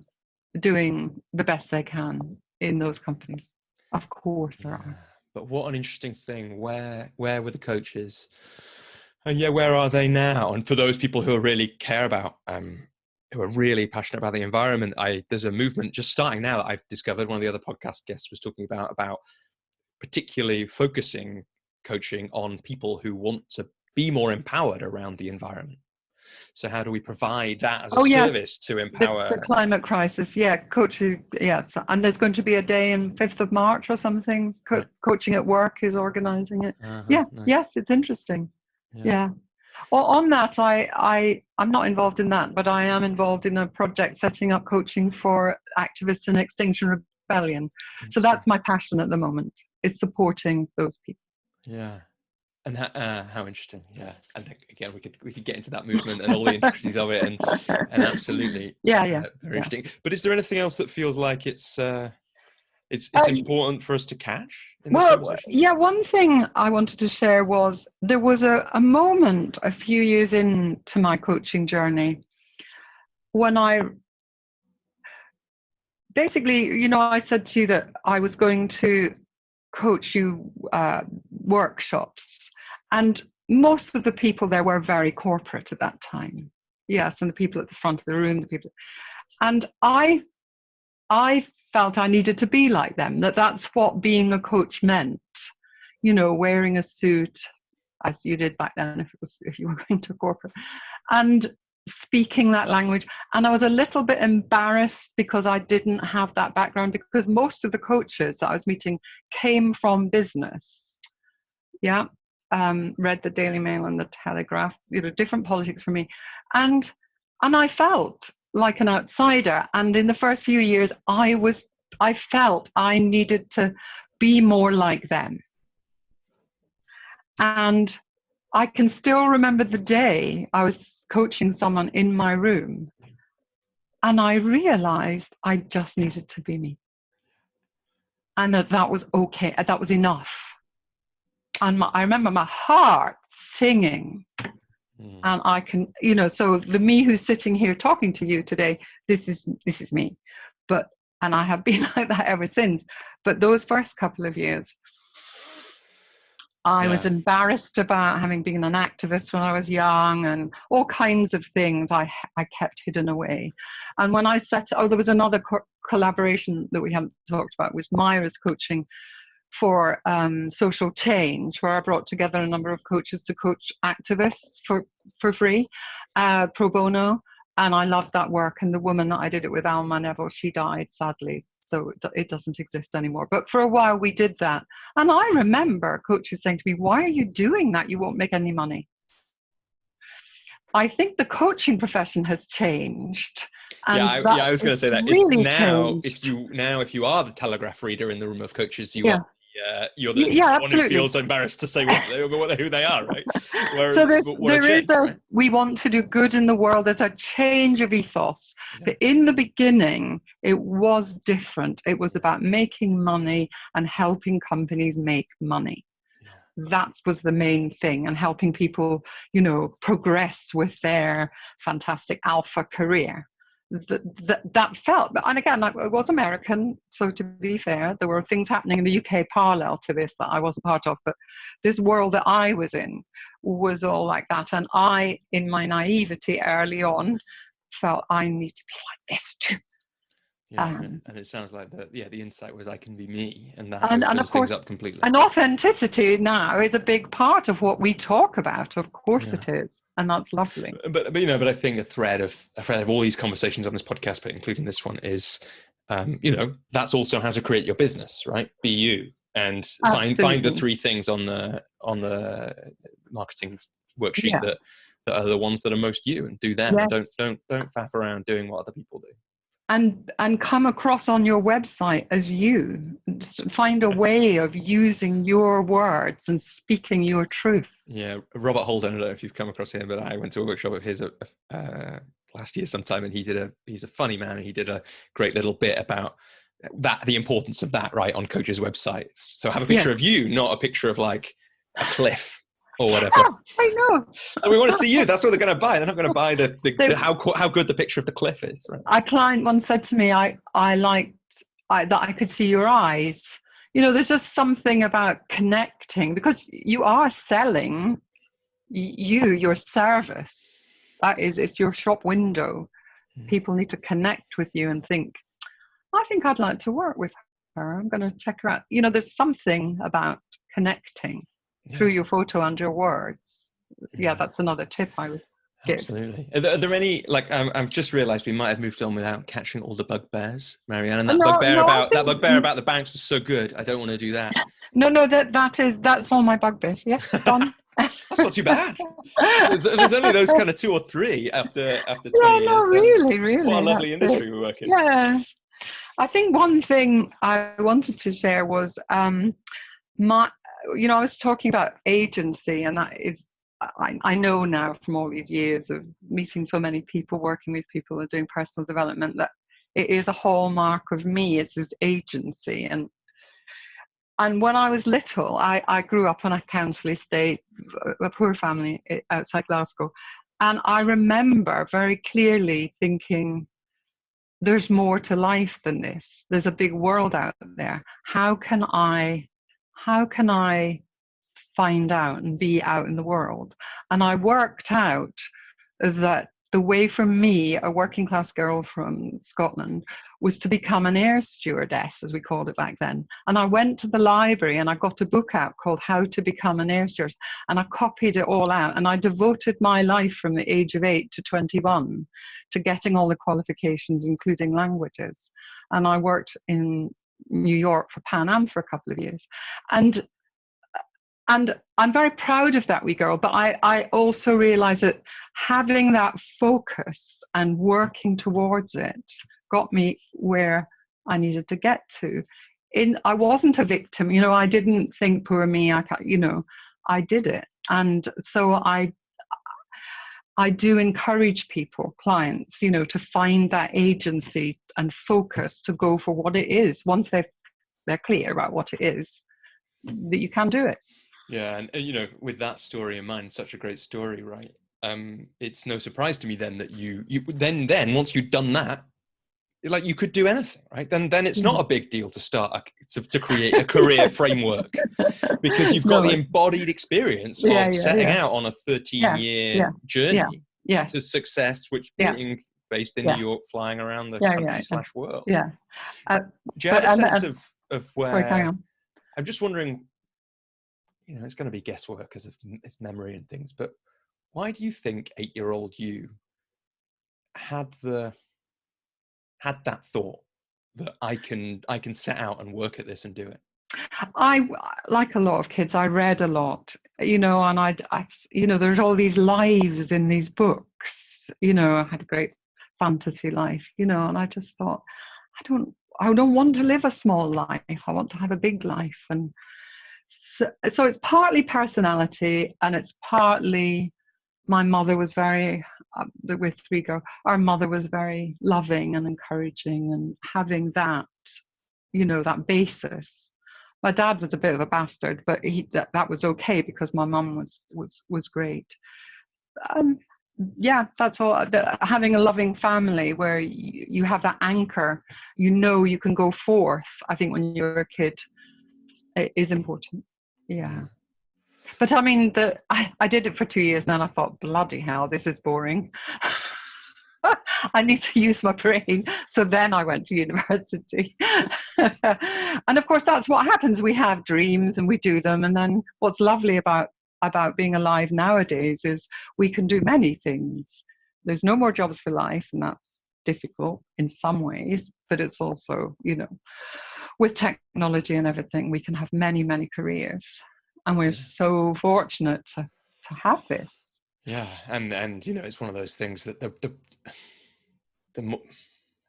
doing the best they can in those companies. Of course there are. But what an interesting thing. Where were the coaches? And where are they now? And for those people who really care about, who are really passionate about the environment, there's a movement just starting now that I've discovered. One of the other podcast guests was talking about particularly focusing coaching on people who want to be more empowered around the environment. So how do we provide that as a service to empower the climate crisis? Coaching. Yes, and there's going to be a day in 5th of March or something. Coaching at Work is organising it. Nice. Yes, it's interesting. Yeah. Well, on that, I'm not involved in that, but I am involved in a project setting up coaching for activists in Extinction Rebellion. So that's my passion at the moment, is supporting those people. Yeah. And how interesting. Yeah. And again, we could get into that movement and all the intricacies of it, and absolutely. Very interesting. But is there anything else that feels like it's important for us to catch in this conversation? One thing I wanted to share was there was a moment a few years into my coaching journey when I basically, you know, I said to you that I was going to coach you workshops, and most of the people there were very corporate at that time. Yes, and the people at the front of the room, and I felt I needed to be like them, that's what being a coach meant, you know, wearing a suit as you did back then if you were going to corporate, and speaking that language. And I was a little bit embarrassed because I didn't have that background, because most of the coaches that I was meeting came from business. Read the Daily Mail and the Telegraph, you know, different politics for me, and I felt like an outsider. And in the first few years, I felt I needed to be more like them. And I can still remember the day I was coaching someone in my room, and I realized I just needed to be me, and that was okay, that was enough. And I remember my heart singing. And I can, you know, so the me who's sitting here talking to you today, this is me. And I have been like that ever since. But those first couple of years, I was embarrassed about having been an activist when I was young, and all kinds of things I kept hidden away. And when I there was another collaboration that we haven't talked about, was Myra's coaching, for social change, where I brought together a number of coaches to coach activists for free, pro bono. And I loved that work. And the woman that I did it with, Alma Neville, she died sadly, so it doesn't exist anymore. But for a while we did that. And I remember coaches saying to me, "Why are you doing that? You won't make any money." I think the coaching profession has changed. And I was going to say that really now, changed. if you are the Telegraph reader in the room of coaches, you're the one who feels embarrassed to say who they are, right? Whereas, so we want to do good in the world. There's a change of ethos. Yeah. But in the beginning, it was different. It was about making money and helping companies make money. That was the main thing, and helping people, progress with their fantastic alpha career. That felt, and again, I was American, so to be fair, there were things happening in the UK parallel to this that I wasn't part of, but this world that I was in was all like that. And I, in my naivety early on, felt I need to be like this too. Yeah, and it sounds like the insight was I can be me, and that and opens of course, things up completely. And authenticity now is a big part of what we talk about. Of course it is, and that's lovely. But I think a thread of all these conversations on this podcast, but including this one, is that's also how to create your business, right? Be you, and find the three things on the marketing worksheet that are the ones that are most you, and do them. Yes. And don't faff around doing what other people do. And come across on your website as you. Find a way of using your words and speaking your truth. Yeah, Robert Holden, I don't know if you've come across him, but I went to a workshop of his last year sometime, and he's a funny man, and he did a great little bit about the importance of that, right, on coaches' websites. So have a picture of you, not a picture of like a cliff or whatever. Oh, I know. So we want to see you. That's what they're going to buy. They're not going to buy how good the picture of the cliff is. Right? A client once said to me, I liked that I could see your eyes. There's just something about connecting, because you are selling your service. It's your shop window. People need to connect with you and think, I think I'd like to work with her. I'm going to check her out. There's something about connecting through your photo and your words. Yeah, that's another tip I would give. Absolutely. Are there any, I've just realized we might have moved on without catching all the bugbears, Marianne, and that bugbear about the banks was so good. I don't want to do that. No, that's all my bugbears. Yes, done. That's not too bad. There's only those kind of 2 or 3 after 20 years. No, really. What a lovely industry we're working. Yeah. I think one thing I wanted to share was I was talking about agency, and that is, I know now from all these years of meeting so many people, working with people and doing personal development, that it is a hallmark of me, is this agency. And when I was little, I grew up on a council estate, a poor family outside Glasgow. And I remember very clearly thinking, there's more to life than this. There's a big world out there. How can I find out and be out in the world? And I worked out that the way for me, a working class girl from Scotland, was to become an air stewardess, as we called it back then. And I went to the library and I got a book out called How to Become an Air Stewardess, and I copied it all out, and I devoted my life from the age of 8 to 21 to getting all the qualifications, including languages. And I worked in New York for Pan Am for a couple of years. And I'm very proud of that wee girl, but I also realized that having that focus and working towards it got me where I needed to get to. I wasn't a victim, I didn't think, poor me, I did it. And so I do encourage people, clients, to find that agency and focus to go for what it is. Once they're clear about what it is, that you can do it. Yeah, and with that story in mind, such a great story, right? It's no surprise to me then that you then once you've done that, you could do anything, right? Then it's not a big deal to start to create a career framework, because you've got the embodied experience of setting out on a 13-year journey to success, which being based in New York, flying around the country /world. Yeah. Do you have a sense of where? Sorry, carry on. I'm just wondering, it's going to be guesswork because of its memory and things, but why do you think 8-year-old you had that thought that I can set out and work at this and do it? I, like a lot of kids, I read a lot, and I there's all these lives in these books, I had a great fantasy life, and I just thought, I don't want to live a small life. I want to have a big life. And so it's partly personality, and it's partly my mother was very, with 3 girls, our mother was very loving and encouraging, and having that, that basis. My dad was a bit of a bastard, but that was okay because my mum was great. That's all. Having a loving family where you have that anchor, you can go forth. I think when you're a kid, it is important. Yeah. But I mean, I did it for 2 years now, and I thought, bloody hell, this is boring. I need to use my brain. So then I went to university. And of course, that's what happens. We have dreams and we do them. And then what's lovely about being alive nowadays is we can do many things. There's no more jobs for life, and that's difficult in some ways, but it's also, with technology and everything, we can have many, many careers. And we're so fortunate to have this. Yeah, and it's one of those things that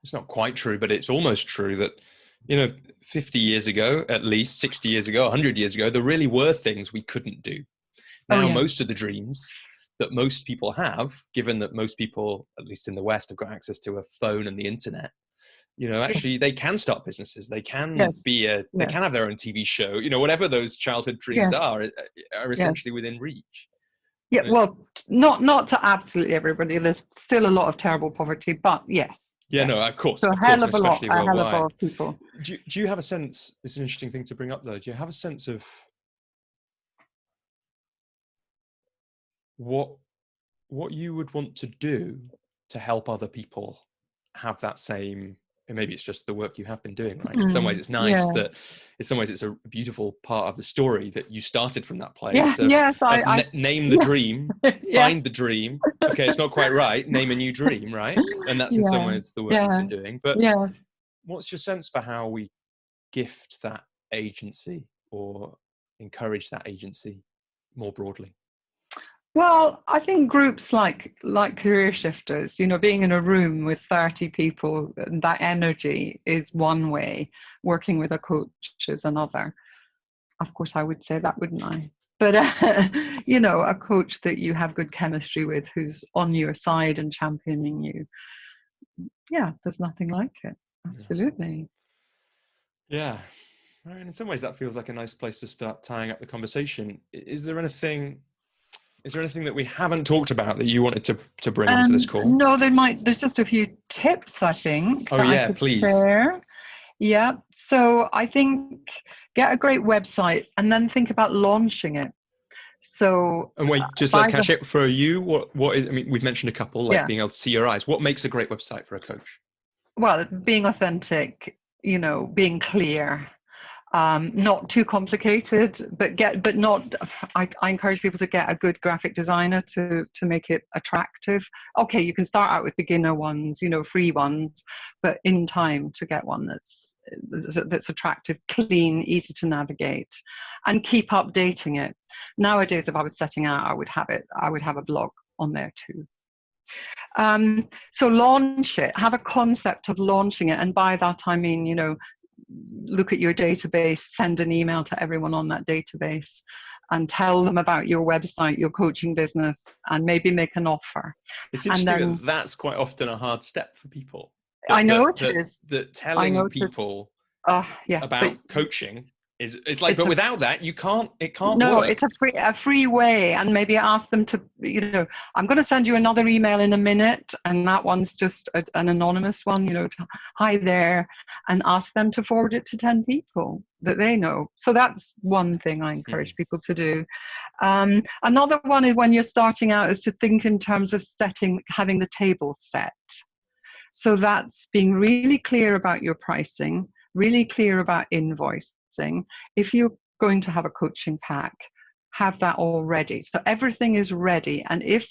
it's not quite true, but it's almost true that 50 years ago, at least 60 years ago, 100 years ago, there really were things we couldn't do. Now, most of the dreams that most people have, given that most people, at least in the West, have got access to a phone and the internet, actually they can start businesses. They can they can have their own TV show. Whatever those childhood dreams are essentially within reach. Yeah, well, not to absolutely everybody. There's still a lot of terrible poverty, but yes. Yeah, no, of course. So a hell of a lot of people. Do you have a sense, it's an interesting thing to bring up though, do you have a sense of what you would want to do to help other people have that same, and maybe it's just the work you have been doing, right? In some ways it's nice that, in some ways it's a beautiful part of the story that you started from that place. Name the dream, find the dream. Okay, it's not quite right, name a new dream, right? And that's in some ways the work you've been doing. But what's your sense for how we gift that agency or encourage that agency more broadly? Well, I think groups like Career Shifters, being in a room with 30 people, that energy is one way. Working with a coach is another. Of course, I would say that, wouldn't I? But, a coach that you have good chemistry with, who's on your side and championing you. Yeah, there's nothing like it. Absolutely. Yeah. And in some ways, that feels like a nice place to start tying up the conversation. Is there anything that we haven't talked about that you wanted to bring into this call? No, there's just a few tips, I think. Oh, yeah, please. Share. Yeah. So I think get a great website and then think about launching it. So. And wait, just let's catch it for you. What is, we've mentioned a couple, being able to see your eyes. What makes a great website for a coach? Well, being authentic, being clear. Not too complicated, but not. I encourage people to get a good graphic designer to make it attractive. Okay, you can start out with beginner ones, free ones, but in time to get one that's attractive, clean, easy to navigate, and keep updating it. Nowadays, if I was setting out, I would have a blog on there too. So launch it. Have a concept of launching it, and by that I mean, look at your database, send an email to everyone on that database and tell them about your website, your coaching business, and maybe make an offer. It's interesting that that's quite often a hard step for people. I know it is. That telling people about coaching is like, but without that, it can't No, work. it's a free way, and maybe ask them to, I'm going to send you another email in a minute, and that one's just an anonymous one, hi there, and ask them to forward it to 10 people that they know. So that's one thing I encourage people to do. Another one is when you're starting out is to think in terms of having the table set. So that's being really clear about your pricing, really clear about invoice. suggesting, if you're going to have a coaching pack, have that all ready. So everything is ready. And if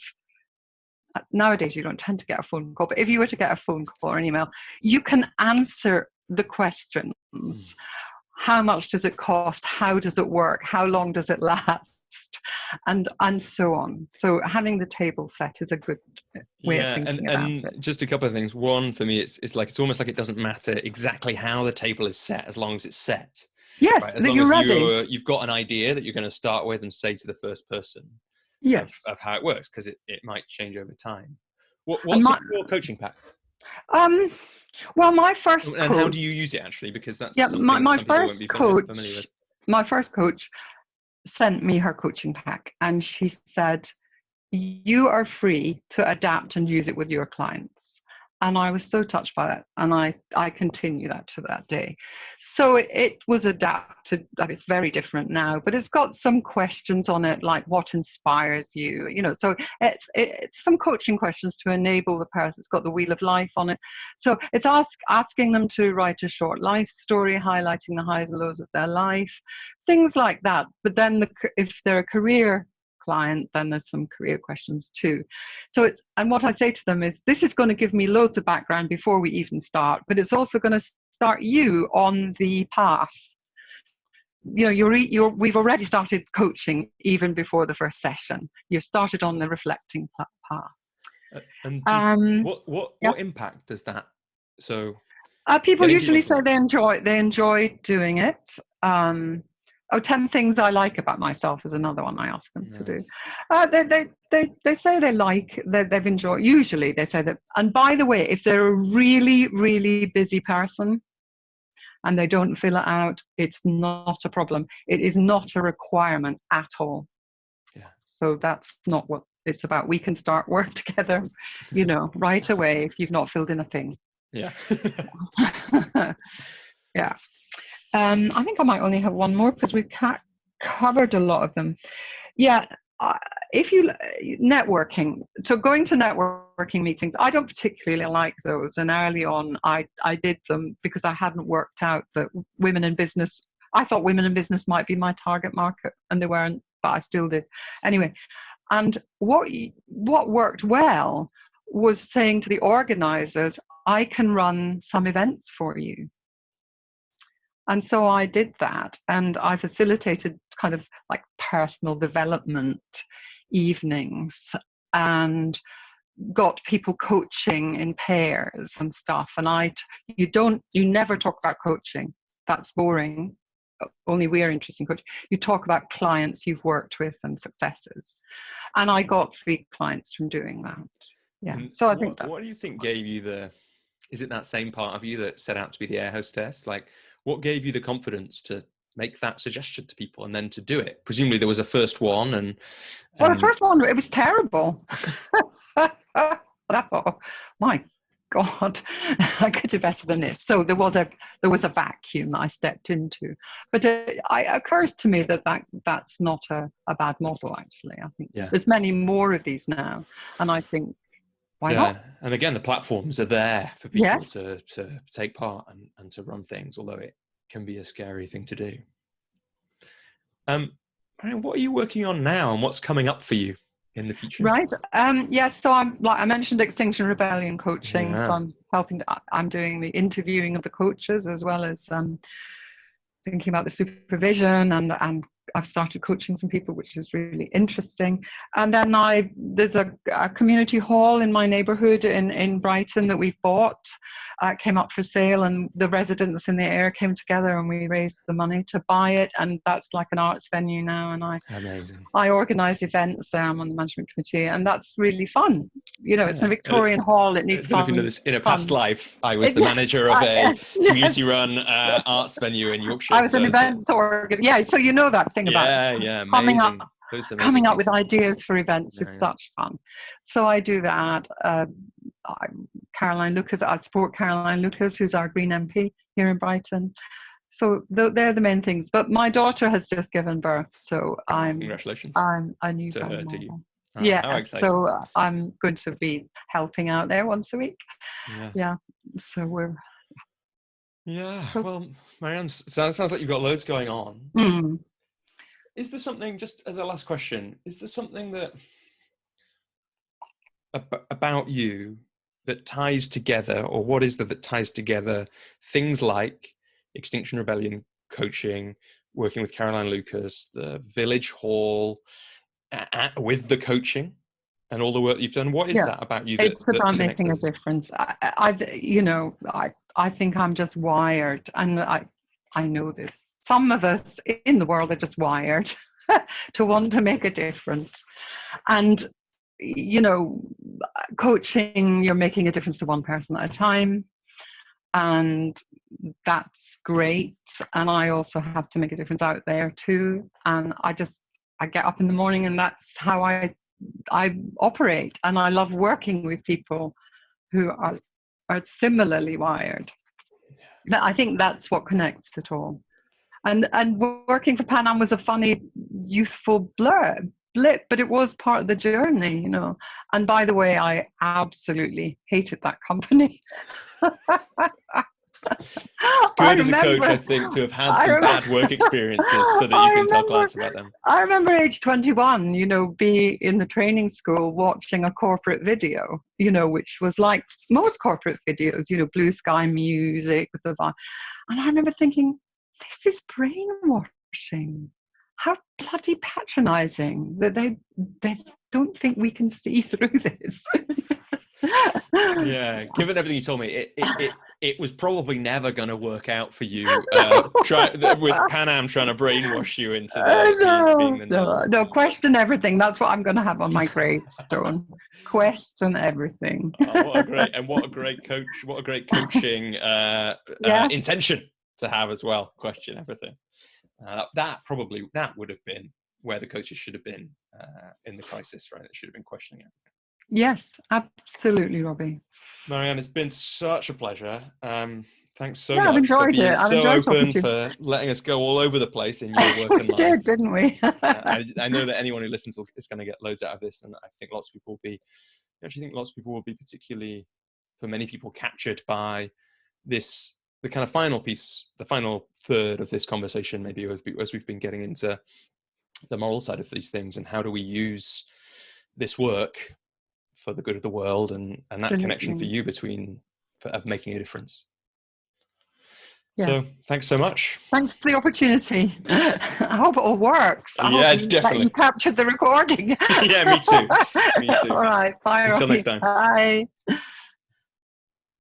nowadays you don't tend to get a phone call, but if you were to get a phone call or an email, you can answer the questions. How much does it cost? How does it work? How long does it last? And so on. So having the table set is a good way of thinking about it. Just a couple of things. One, for me, it's almost like it doesn't matter exactly how the table is set as long as it's set. Yes, right? As that long you're as ready. you've got an idea that you're going to start with and say to the first person of how it works, because it might change over time. What's your coaching pack? Well, my first coach, and how do you use it actually? Because that's something my some people won't be familiar with. My first coach sent me her coaching pack, and she said, "You are free to adapt and use it with your clients." And I was so touched by that, and I continue that to that day. So it was adapted. It's very different now, but it's got some questions on it, like what inspires you, So it's some coaching questions to enable the person. It's got the wheel of life on it, so it's asking them to write a short life story, highlighting the highs and lows of their life, things like that. But then if they're a career client, then there's some career questions too. So and what I say to them is, this is going to give me loads of background before we even start, but it's also going to start you on the path. We've already started coaching even before the first session. You've started on the reflecting path. What impact does that? So people usually say they enjoy doing it. 10 things I like about myself is another one I ask them to do. They say they've enjoyed. Usually they say that. And by the way, if they're a really, really busy person and they don't fill it out, it's not a problem. It is not a requirement at all. Yeah. So that's not what it's about. We can start work together, right away if you've not filled in a thing. Yeah. Yeah. I think I might only have one more because we've covered a lot of them. Yeah, if you networking, so going to networking meetings, I don't particularly like those. And early on, I did them because I hadn't worked out that women in business. I thought women in business might be my target market, and they weren't, but I still did. Anyway, and what worked well was saying to the organizers, I can run some events for you. And so I did that, and I facilitated kind of like personal development evenings and got people coaching in pairs and stuff. And you never talk about coaching. That's boring. Only we're interested in coaching. You talk about clients you've worked with and successes. And I got 3 clients from doing that. Yeah. And so I think what do you think gave you is it that same part of you that set out to be the air hostess? Like, what gave you the confidence to make that suggestion to people and then to do it? Presumably there was a first one. Well, the first one, it was terrible. I thought, my God, I could do better than this. So there was a vacuum I stepped into. But it occurs to me that's not a bad model, actually. I think there's many more of these now. And I think, why not? And again, the platforms are there for people to take part and to run things, although it can be a scary thing to do. Marianne, what are you working on now, and what's coming up for you in the future? Right. So I mentioned Extinction Rebellion coaching. So I'm doing the interviewing of the coaches, as well as thinking about the supervision, and I've started coaching some people, which is really interesting. And then there's a community hall in my neighbourhood in Brighton that we've bought. Came up for sale, and the residents in the area came together and we raised the money to buy it. And that's like an arts venue now. And I organise events there. I'm on the management committee, and that's really fun. It's a Victorian hall. It needs fun. In a past life, I was the manager of a community-run arts venue in Yorkshire. I was an events organizer. Yeah, so you know that thing about coming up with ideas for events is such fun. So I do that. Caroline Lucas, I support Caroline Lucas, who's our Green MP here in Brighton. So they're the main things. But my daughter has just given birth, so congratulations. I'm a new to her, to you. Yeah, so I'm going to be helping out there once a week. Yeah, so we're. Yeah, So, well, Marianne, sounds like you've got loads going on. mm, Is there something, just as a last question, is there something that about you that ties together, or what is that ties together things like Extinction Rebellion coaching, working with Caroline Lucas, the Village Hall, with the coaching and all the work you've done? What is yeah, that about you that, it's about connects making a those? difference. I think I'm just wired, and I know this. Some of us in the world are just wired to want to make a difference. And, coaching, you're making a difference to one person at a time. And that's great. And I also have to make a difference out there too. And I get up in the morning, and that's how I operate. And I love working with people who are similarly wired. I think that's what connects it all. And working for Pan Am was a funny, youthful blip, but it was part of the journey, And by the way, I absolutely hated that company. It's good as a coach, I think, to have had some bad work experiences so that you can tell clients about them. I remember age 21, be in the training school watching a corporate video, which was like most corporate videos, blue sky music with the vibe. And I remember thinking, this is brainwashing. How bloody patronizing that they don't think we can see through this. Yeah, given everything you told me, it was probably never going to work out for you. With Pan Am trying to brainwash you into being the norm. No, question everything. That's what I'm going to have on my gravestone. Question everything. Oh, what a great coach! What a great coaching intention to have as well. Question everything. That would have been where the coaches should have been in the crisis, right? They should have been questioning it. Yes, absolutely, Robbie. Marianne, it's been such a pleasure. Thanks so much I've enjoyed for being it. so open, for letting us go all over the place in your work and life. We did, didn't we? I know that anyone who listens is going to get loads out of this, and I think lots of people will be particularly, for many people, captured by this, the kind of final piece, the final third of this conversation, maybe as we've been getting into the moral side of these things, and how do we use this work for the good of the world, and that connection for you of making a difference. Yeah. So thanks so much. Thanks for the opportunity. I hope it all works. Definitely. That you captured the recording. Yeah, me too. All right. Bye. Until next time. Bye.